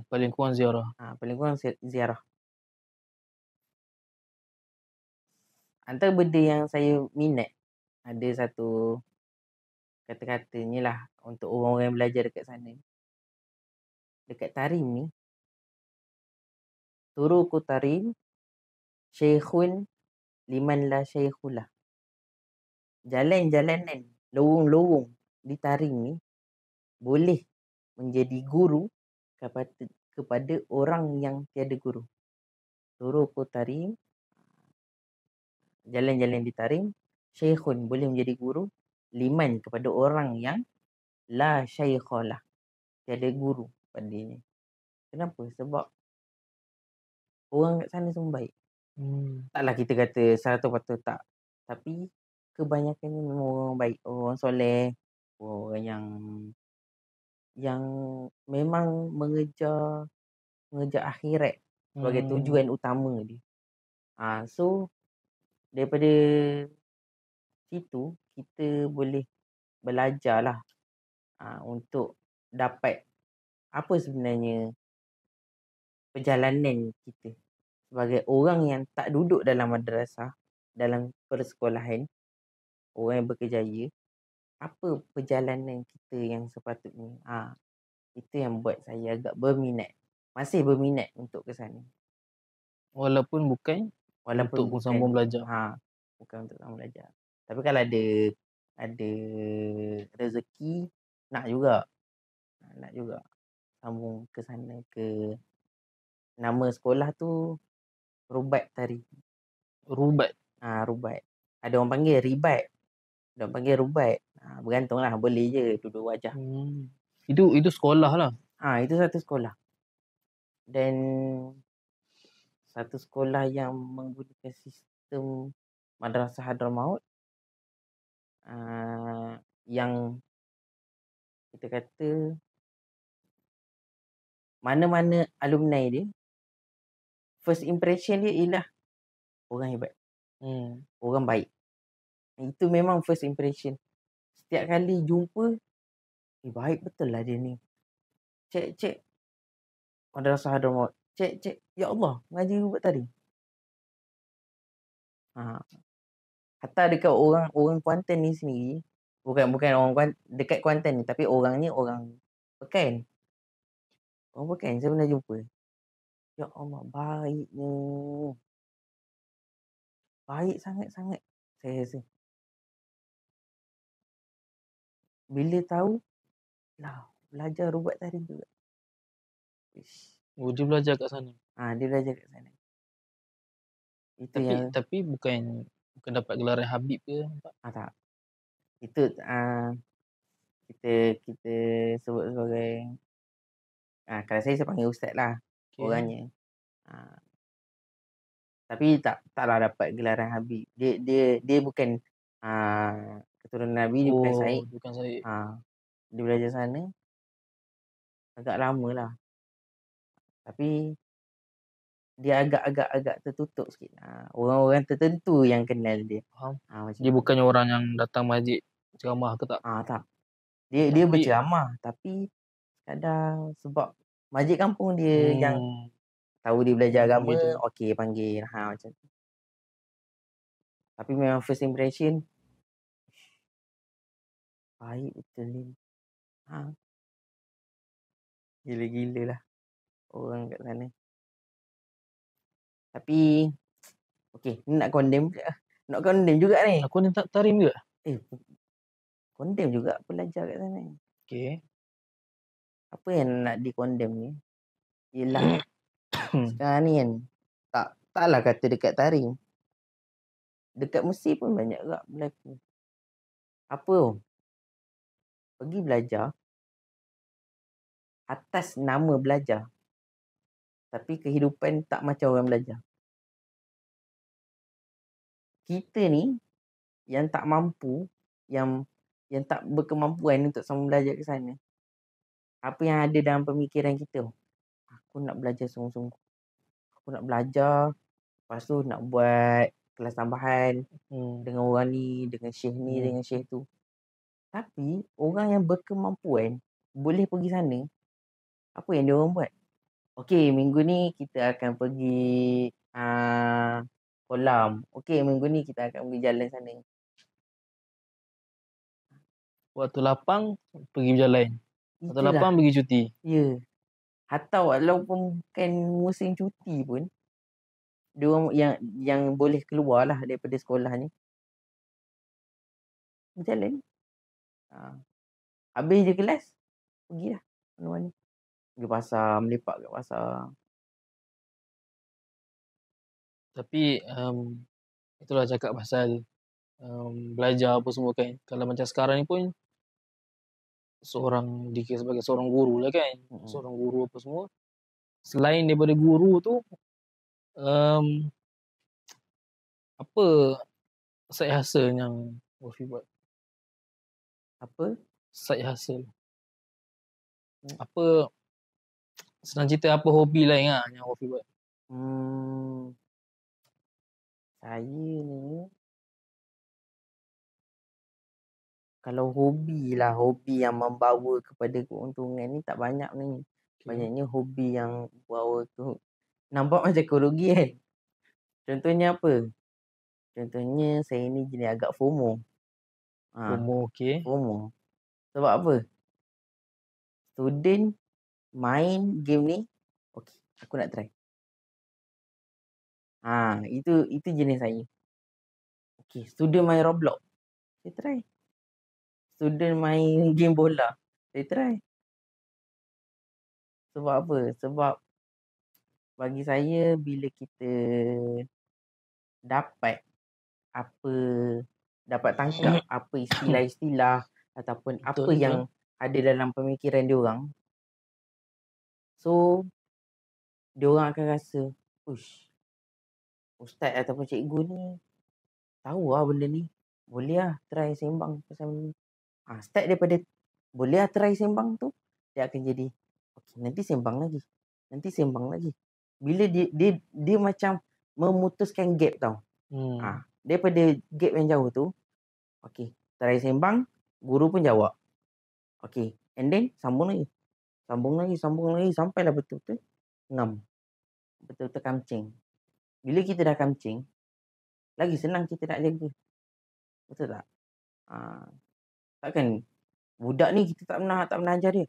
Paling kurang ziarah. Paling kurang ziarah. Antara benda yang saya minat, ada satu kata-katanya lah untuk orang-orang yang belajar dekat sana. Dekat Tarim ni, turuku Tarim, syekhun liman la syekhullah. Jalan-jalanan, lorong-lorong di Tarim ni boleh menjadi guru kepada orang yang tiada guru. Turuku Tarim, jalan-jalan di Tarim, syekhun boleh menjadi guru, liman kepada orang yang la syaikhalah, tiada guru padanya. Kenapa? Sebab orang kat sana semua baik. Taklah kita kata 100% tak, tapi kebanyakannya memang orang baik, orang soleh, orang yang memang mengejar akhirat sebagai tujuan utama dia. So daripada situ kita boleh belajar lah untuk dapat apa sebenarnya perjalanan kita sebagai orang yang tak duduk dalam madrasah, dalam persekolahan, orang yang berkejaya. Apa perjalanan kita yang sepatutnya. Itu yang buat saya agak masih berminat untuk ke sana. Walaupun bukan untuk sambung belajar. Bukan untuk sambung belajar. Tapi kalau ada rezeki, nak juga sambung ke sana. Nama sekolah tu Rubat Tarim. Rubat. Rubat. Ada orang panggil Ribat, ada orang panggil Rubat. Bergantung lah, boleh je duduk wajah. Itu sekolah lah. Itu satu sekolah. Dan satu sekolah yang menggunakan sistem Madrasah Hadramaut, yang kita kata mana-mana alumni dia, first impression dia ialah orang hebat, orang baik. Itu memang first impression. Setiap kali jumpa, baik betul lah dia ni. Cek Madrasah Hadramaut. Cek. Ya Allah, ngaji Rubat tadi. Hatta dekat orang Kuantan ni sendiri, bukan orang dekat Kuantan ni, tapi orang ni orang Pekan. Orang Pekan saya pernah jumpa. Ya Allah, baiknya. Baik sangat-sangat saya rasa. Bila tahu, belajar Rubat tadi juga. Dia belajar kat sana. Dia belajar kat sana. Tapi bukan dapat gelar Habib ke? Tak. Itu kita sebut sebagai kalau saya panggil ustaz lah, orangnya. Tapi taklah dapat gelaran Habib. Dia bukan keturunan Nabi, dia bukan Syed. Bukan Syed. Dia belajar sana agak lama lah. Tapi dia agak tertutup sikit. Orang-orang tertentu yang kenal dia. Faham. Macam Dia tu. bukannya orang yang datang masjid ceramah ke tak? Tak. Dia berceramah, tapi kadang sebab masjid kampung dia yang tahu dia belajar agama, okey panggil. Macam tu. Tapi memang first impression baik betul ni. Gila-gila lah orang kat sana. Tapi okey, ni nak condemn pula. Nak condemn juga ni. Aku ni tak tarim juga. Condemn juga pelajar kat sana. Okey. Apa yang nak di-condemn ni? Yelah sekarang ni kan taklah kata dekat tarim. Dekat Mesir pun banyak juga berlaku. Apa? Pergi belajar atas nama belajar. Tapi kehidupan tak macam orang belajar. Kita ni yang tak mampu, yang tak berkemampuan untuk sama belajar ke sana. Apa yang ada dalam pemikiran kita? Aku nak belajar sungguh-sungguh. Aku nak belajar, lepas tu nak buat kelas tambahan dengan orang ni, dengan syekh ni, dengan syekh tu. Tapi orang yang berkemampuan boleh pergi sana. Apa yang dia orang buat? Okey, minggu ni kita akan pergi kolam. Okey, minggu ni kita akan pergi jalan sana. Waktu lapang pergi berjalan. Waktu lapang pergi cuti. Ya. Hatta walaupun bukan musim cuti pun, dia orang yang boleh keluar lah daripada sekolah ni, berjalan. Habis je kelas, pergilah mana-mana. Pergi pasar, melepak kat pasar. Tapi itulah cakap pasal belajar apa semua kan. Kalau macam sekarang ni pun dikira sebagai seorang guru lah kan. Seorang guru apa semua. Selain daripada guru tu, apa side hustle yang Wafi buat? Apa? Side hustle. Apa, senang cerita apa hobi lain lah yang Wafi buat? Saya ni, kalau hobi yang membawa kepada keuntungan ni tak banyak ni. Banyaknya hobi yang bawa tu nampak macam kerugi kan. Contohnya apa? Contohnya saya ni jenis agak FOMO. FOMO. Sebab apa? Student main game ni, okey, aku nak try. Itu jenis saya. Okey, student main Roblox, saya try. Student main game bola, saya try. Sebab apa? Sebab bagi saya bila kita dapat tangkap apa istilah-istilah ataupun apa yang ada dalam pemikiran diorang, so diorang akan rasa, ustaz ataupun cikgu ni tahu lah benda ni, boleh lah try sembang pasal benda ni. Start daripada boleh lah try sembang tu, dia akan jadi okey, nanti sembang lagi. Bila dia macam memutuskan gap tau. Daripada gap yang jauh tu, okey, try sembang, guru pun jawab. Okey, and then sambung lagi sampailah betul-betul ngam. Betul-betul kamcing. Bila kita dah kamcing, lagi senang kita nak jaga. Betul tak? Takkan budak ni kita tak pernah ajar dia.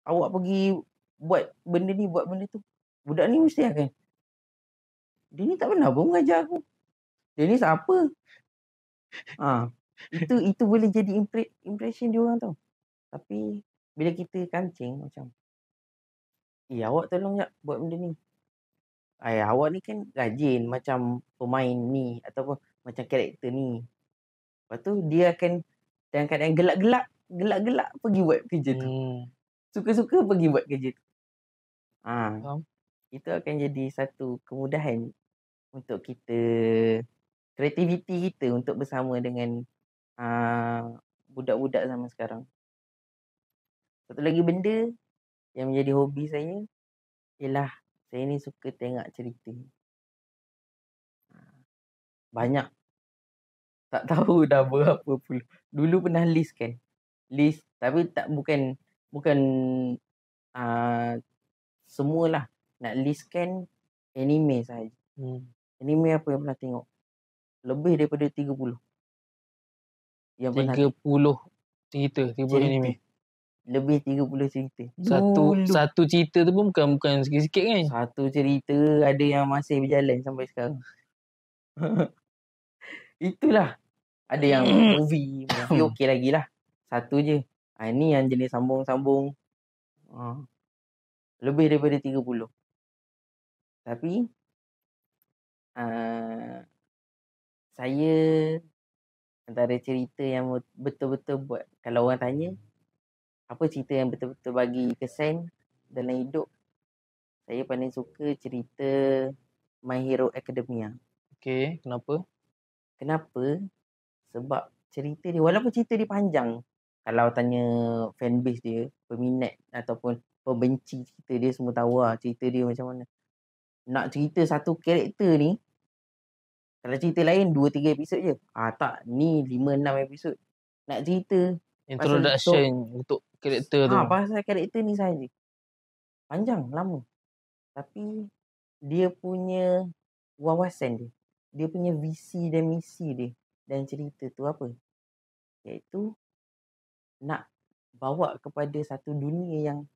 Awak pergi buat benda ni, buat benda tu. Budak ni mesti akan, dia ni tak pernah pun mengajar aku. Dia ni siapa? Itu boleh jadi impression dia orang tau. Tapi bila kita kancing macam, awak tolong jap buat benda ni. Awak ni kan rajin macam pemain ni ataupun macam karakter ni. Lepas tu dia akan dalam keadaan gelak-gelak pergi buat kerja tu. Suka-suka pergi buat kerja tu. Itu akan jadi satu kemudahan untuk kita, kreativiti kita untuk bersama dengan budak-budak zaman sekarang. Satu lagi benda yang menjadi hobi saya ialah saya ni suka tengok cerita. Banyak. Tak tahu dah berapa puluh. Dulu pernah list kan. List tapi bukan semualah. Nak listkan anime sahaja. Anime apa yang pernah tengok? Lebih daripada 30. Yang pernah 30 cerita anime. Lebih 30 cerita. Satu cerita tu pun bukan sikit-sikit kan? Satu cerita ada yang masih berjalan sampai sekarang. Itulah. Ada yang movie okey lagi lah. Satu je. Ini yang jenis sambung-sambung. Lebih daripada 30. Tapi saya antara cerita yang betul-betul buat, kalau orang tanya apa cerita yang betul-betul bagi kesan dalam hidup, saya paling suka cerita My Hero Academia. Okay, kenapa? Sebab cerita dia, walaupun cerita dia panjang, kalau tanya fanbase dia, peminat ataupun pembenci cerita dia, semua tahu lah cerita dia macam mana. Nak cerita satu karakter ni, kalau cerita lain 2-3 episod je. Tak, ni 5-6 episod. Nak cerita introduction untuk karakter tu. Pasal karakter ni sahaja. Panjang, lama. Tapi dia punya wawasan dia, dia punya visi dan misi dia dan cerita tu apa? Iaitu nak bawa kepada satu dunia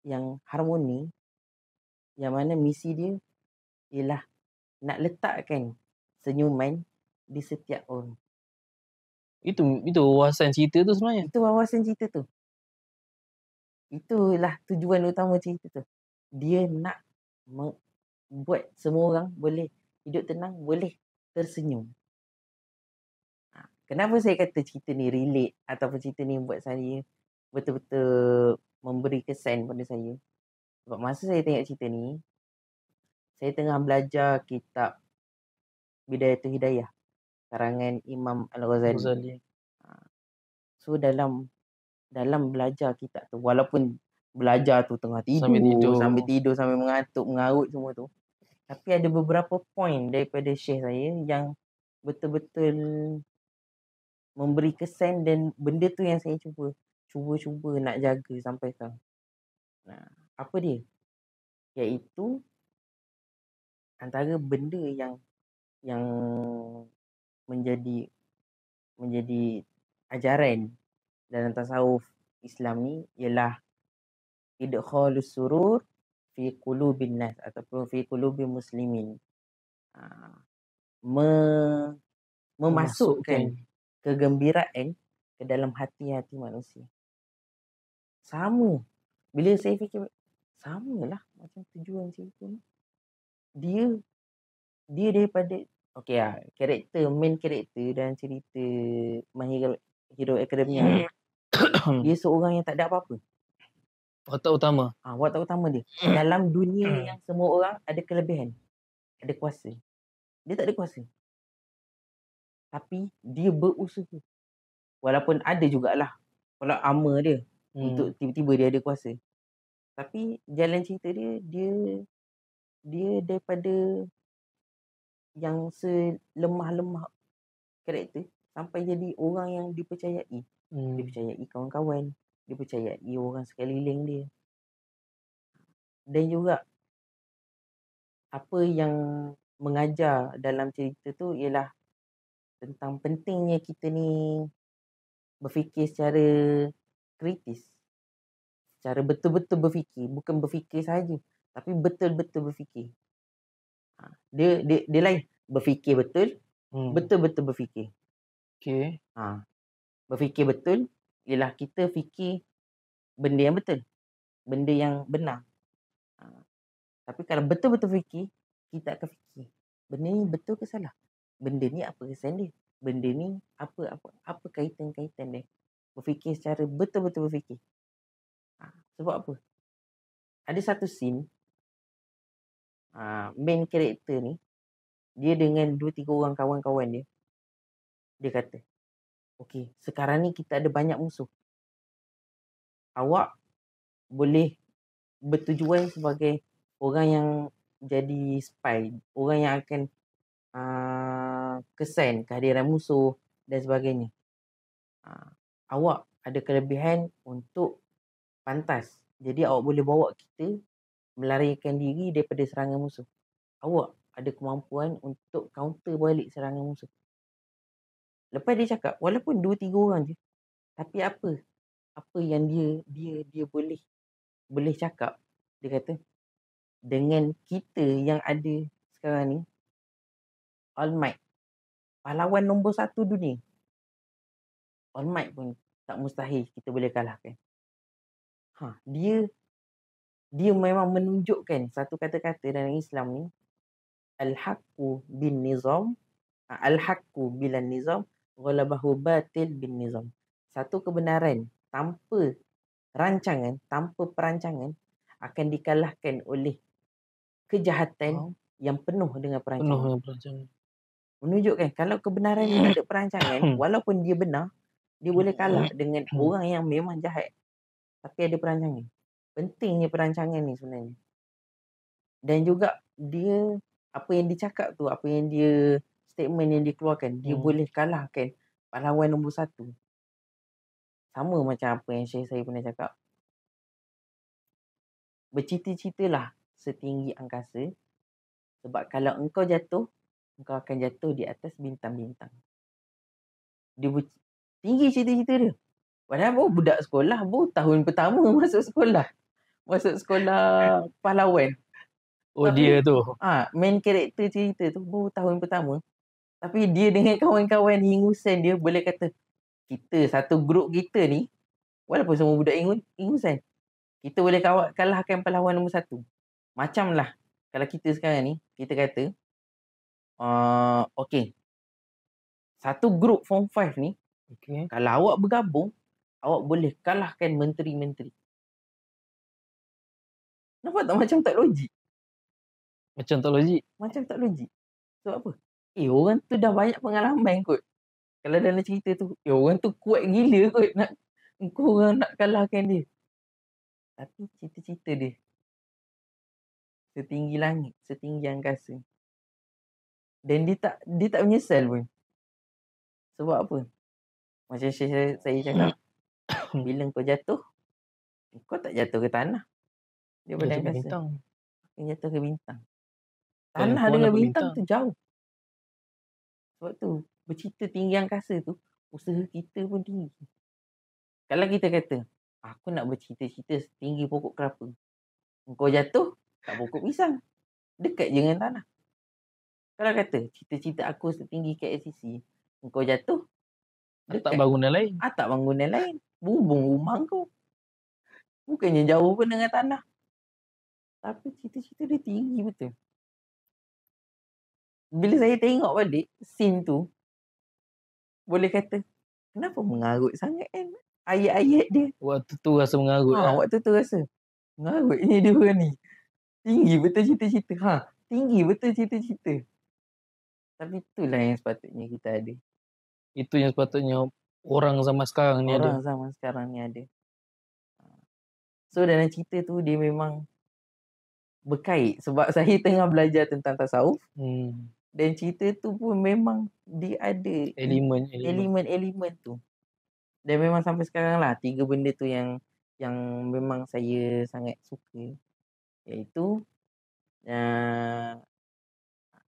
yang harmoni, yang mana misi dia ialah nak letakkan senyuman di setiap orang. Itu wawasan cerita tu sebenarnya. Itu wawasan cerita tu. Itulah tujuan utama cerita tu. Dia nak buat semua orang boleh hidup tenang, boleh tersenyum. Kenapa saya kata cerita ni relate ataupun cerita ni buat saya betul-betul memberi kesan pada saya? Sebab masa saya tengok cerita ni, saya tengah belajar kitab Bidayatul Hidayah karangan Imam Al-Ghazali. So dalam belajar kitab tu, walaupun belajar tu tengah tidur, sampai mengantuk, mengarut semua tu, tapi ada beberapa poin daripada syekh saya yang betul-betul memberi kesan, dan benda tu yang saya cuba nak jaga sampai sekarang. Apa dia? Iaitu antara benda yang menjadi ajaran dalam tasawuf Islam ni ialah idkhalus surur fi qulubin nas ataupun fi qulubil muslimin. Memasukkan kegembiraan ke dalam hati-hati manusia. Sama. Bila saya fikir, samalah macam tujuan cerita ni. Dia daripada main karakter dalam cerita My Hero Academia, dia seorang yang tak ada apa-apa. Watak utama. Watak utama dia. Dalam dunia yang semua orang ada kelebihan, ada kuasa. Dia tak ada kuasa. Tapi dia berusaha. Walaupun ada jugalah kalau armor dia untuk tiba-tiba dia ada kuasa. Tapi jalan cerita dia daripada yang selemah-lemah karakter sampai jadi orang yang dipercayai. Dipercayai kawan-kawan, dipercayai orang sekeliling dia. Dan juga apa yang mengajar dalam cerita tu ialah tentang pentingnya kita ni berfikir secara kritis. Secara betul-betul berfikir, bukan berfikir saja, tapi betul-betul berfikir. Dia lain. Berfikir betul, betul-betul berfikir. Okay. Berfikir betul ialah kita fikir benda yang betul, benda yang benar. Tapi kalau betul-betul fikir, kita akan fikir benda ni betul ke salah? Benda ni apa kesan dia? Benda ni apa kaitan-kaitan dia? Berfikir secara betul-betul berfikir. Sebab apa? Ada satu scene, main karakter ni dia dengan 2-3 orang kawan-kawan dia. Dia kata, okey, sekarang ni kita ada banyak musuh. Awak boleh bertujuan sebagai orang yang jadi spy, orang yang akan kesan kehadiran musuh dan sebagainya. Awak ada kelebihan untuk pantas. Jadi awak boleh bawa kita melarikan diri daripada serangan musuh. Awak ada kemampuan untuk counter balik serangan musuh. Lepas dia cakap, walaupun 2-3 orang je, tapi apa yang dia boleh cakap, dia kata, dengan kita yang ada sekarang ni, All Might, pahlawan nombor 1 dunia, All Might pun tak mustahil kita boleh kalahkan. Dia memang menunjukkan satu kata-kata dalam Islam ni, al-haqqu bin nizam, al-haqqu bilan nizam, ghalabahu batil bin nizam. Satu kebenaran tanpa rancangan, tanpa perancangan akan dikalahkan oleh kejahatan yang penuh dengan perancangan. Menunjukkan kalau kebenaran ni tak ada perancangan, walaupun dia benar, dia boleh kalah dengan orang yang memang jahat tapi ada perancangan. Pentingnya perancangan ni sebenarnya. Dan juga dia, apa yang dicakap tu, apa yang dia, statement yang dikeluarkan, dia boleh kalahkan pahlawan nombor 1. Sama macam apa yang Syekh saya pernah cakap. Bercita-citalah setinggi angkasa, sebab kalau engkau jatuh, engkau akan jatuh di atas bintang-bintang. Dia tinggi cita-cita dia. Padahal baru budak sekolah, baru tahun pertama masuk sekolah. Masuk sekolah pahlawan. Dia tu. Main karakter cerita tu baru tahun pertama. Tapi dia dengan kawan-kawan ingusan dia boleh kata, kita satu grup kita ni, walaupun semua budak ingusan, kita boleh kalahkan pahlawan nombor 1. Macam lah, kalau kita sekarang ni, kita kata, okey, satu grup Form 5 ni, kalau awak bergabung, awak boleh kalahkan menteri-menteri. Nampak tak macam tak logik? Macam tak logik? Macam tak logik. Sebab apa? Orang tu dah banyak pengalaman kot. Kalau dalam cerita tu, orang tu kuat gila kot korang nak kalahkan dia. Tapi cita-cita dia setinggi langit, setinggi angkasa. Dan dia tak menyesal pun. Sebab apa? Macam saya cakap, bila kau jatuh, kau tak jatuh ke tanah. Dia pada angkasa. Kau jatuh ke bintang. Tanah dengan bintang tu jauh. Sebab tu, bercita tinggi angkasa tu, usaha kita pun tinggi. Kalau kita kata, aku nak bercita-cita setinggi pokok kelapa. Kau jatuh kat pokok pisang. Dekat je dengan tanah. Kalau kata, cita-cita aku setinggi KLCC, kau jatuh, dekat bangunan lain. Atap bangunan lain. Bubung rumah kau. Bukannya jauh pun dengan tanah. Tapi cita-cita dia tinggi betul. Bila saya tengok balik scene tu, boleh kata, kenapa mengarut sangat kan ayat-ayat dia. Waktu tu rasa mengarut. Waktu tu rasa mengarutnya dia orang ni. Tinggi betul cita-cita. Tinggi betul cita-cita. Tapi itulah yang sepatutnya kita ada. Itu yang sepatutnya orang zaman sekarang ni ada. Orang zaman sekarang ni ada. So dalam cerita tu dia memang berkait. Sebab saya tengah belajar tentang tasawuf. Dan cerita tu pun memang dia ada elemen-elemen tu. Dan memang sampai sekarang lah 3 benda tu yang memang saya sangat suka. Iaitu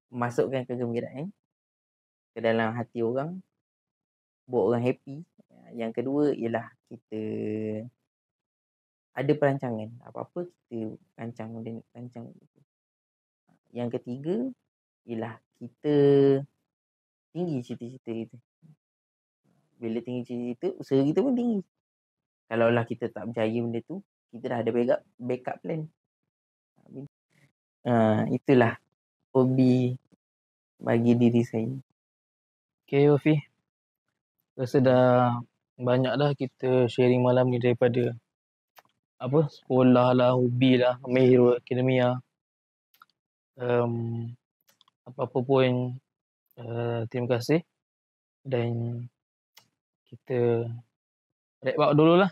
masukkan kegembiraan ke dalam hati orang, buat orang happy. Yang kedua ialah kita ada perancangan. Apa-apa kita rancang. Yang ketiga ialah kita tinggi cita-cita kita. Bila tinggi cita-cita, usaha kita pun tinggi. Kalaulah kita tak berjaya benda tu, kita dah ada backup plan. Itulah hobi bagi diri saya. Okay, Wafi. Rasa dah banyak dah kita sharing malam ni daripada sekolah lah, hobi lah, My Hero Academia. apa-apa pun, terima kasih dan kita wrap up dululah.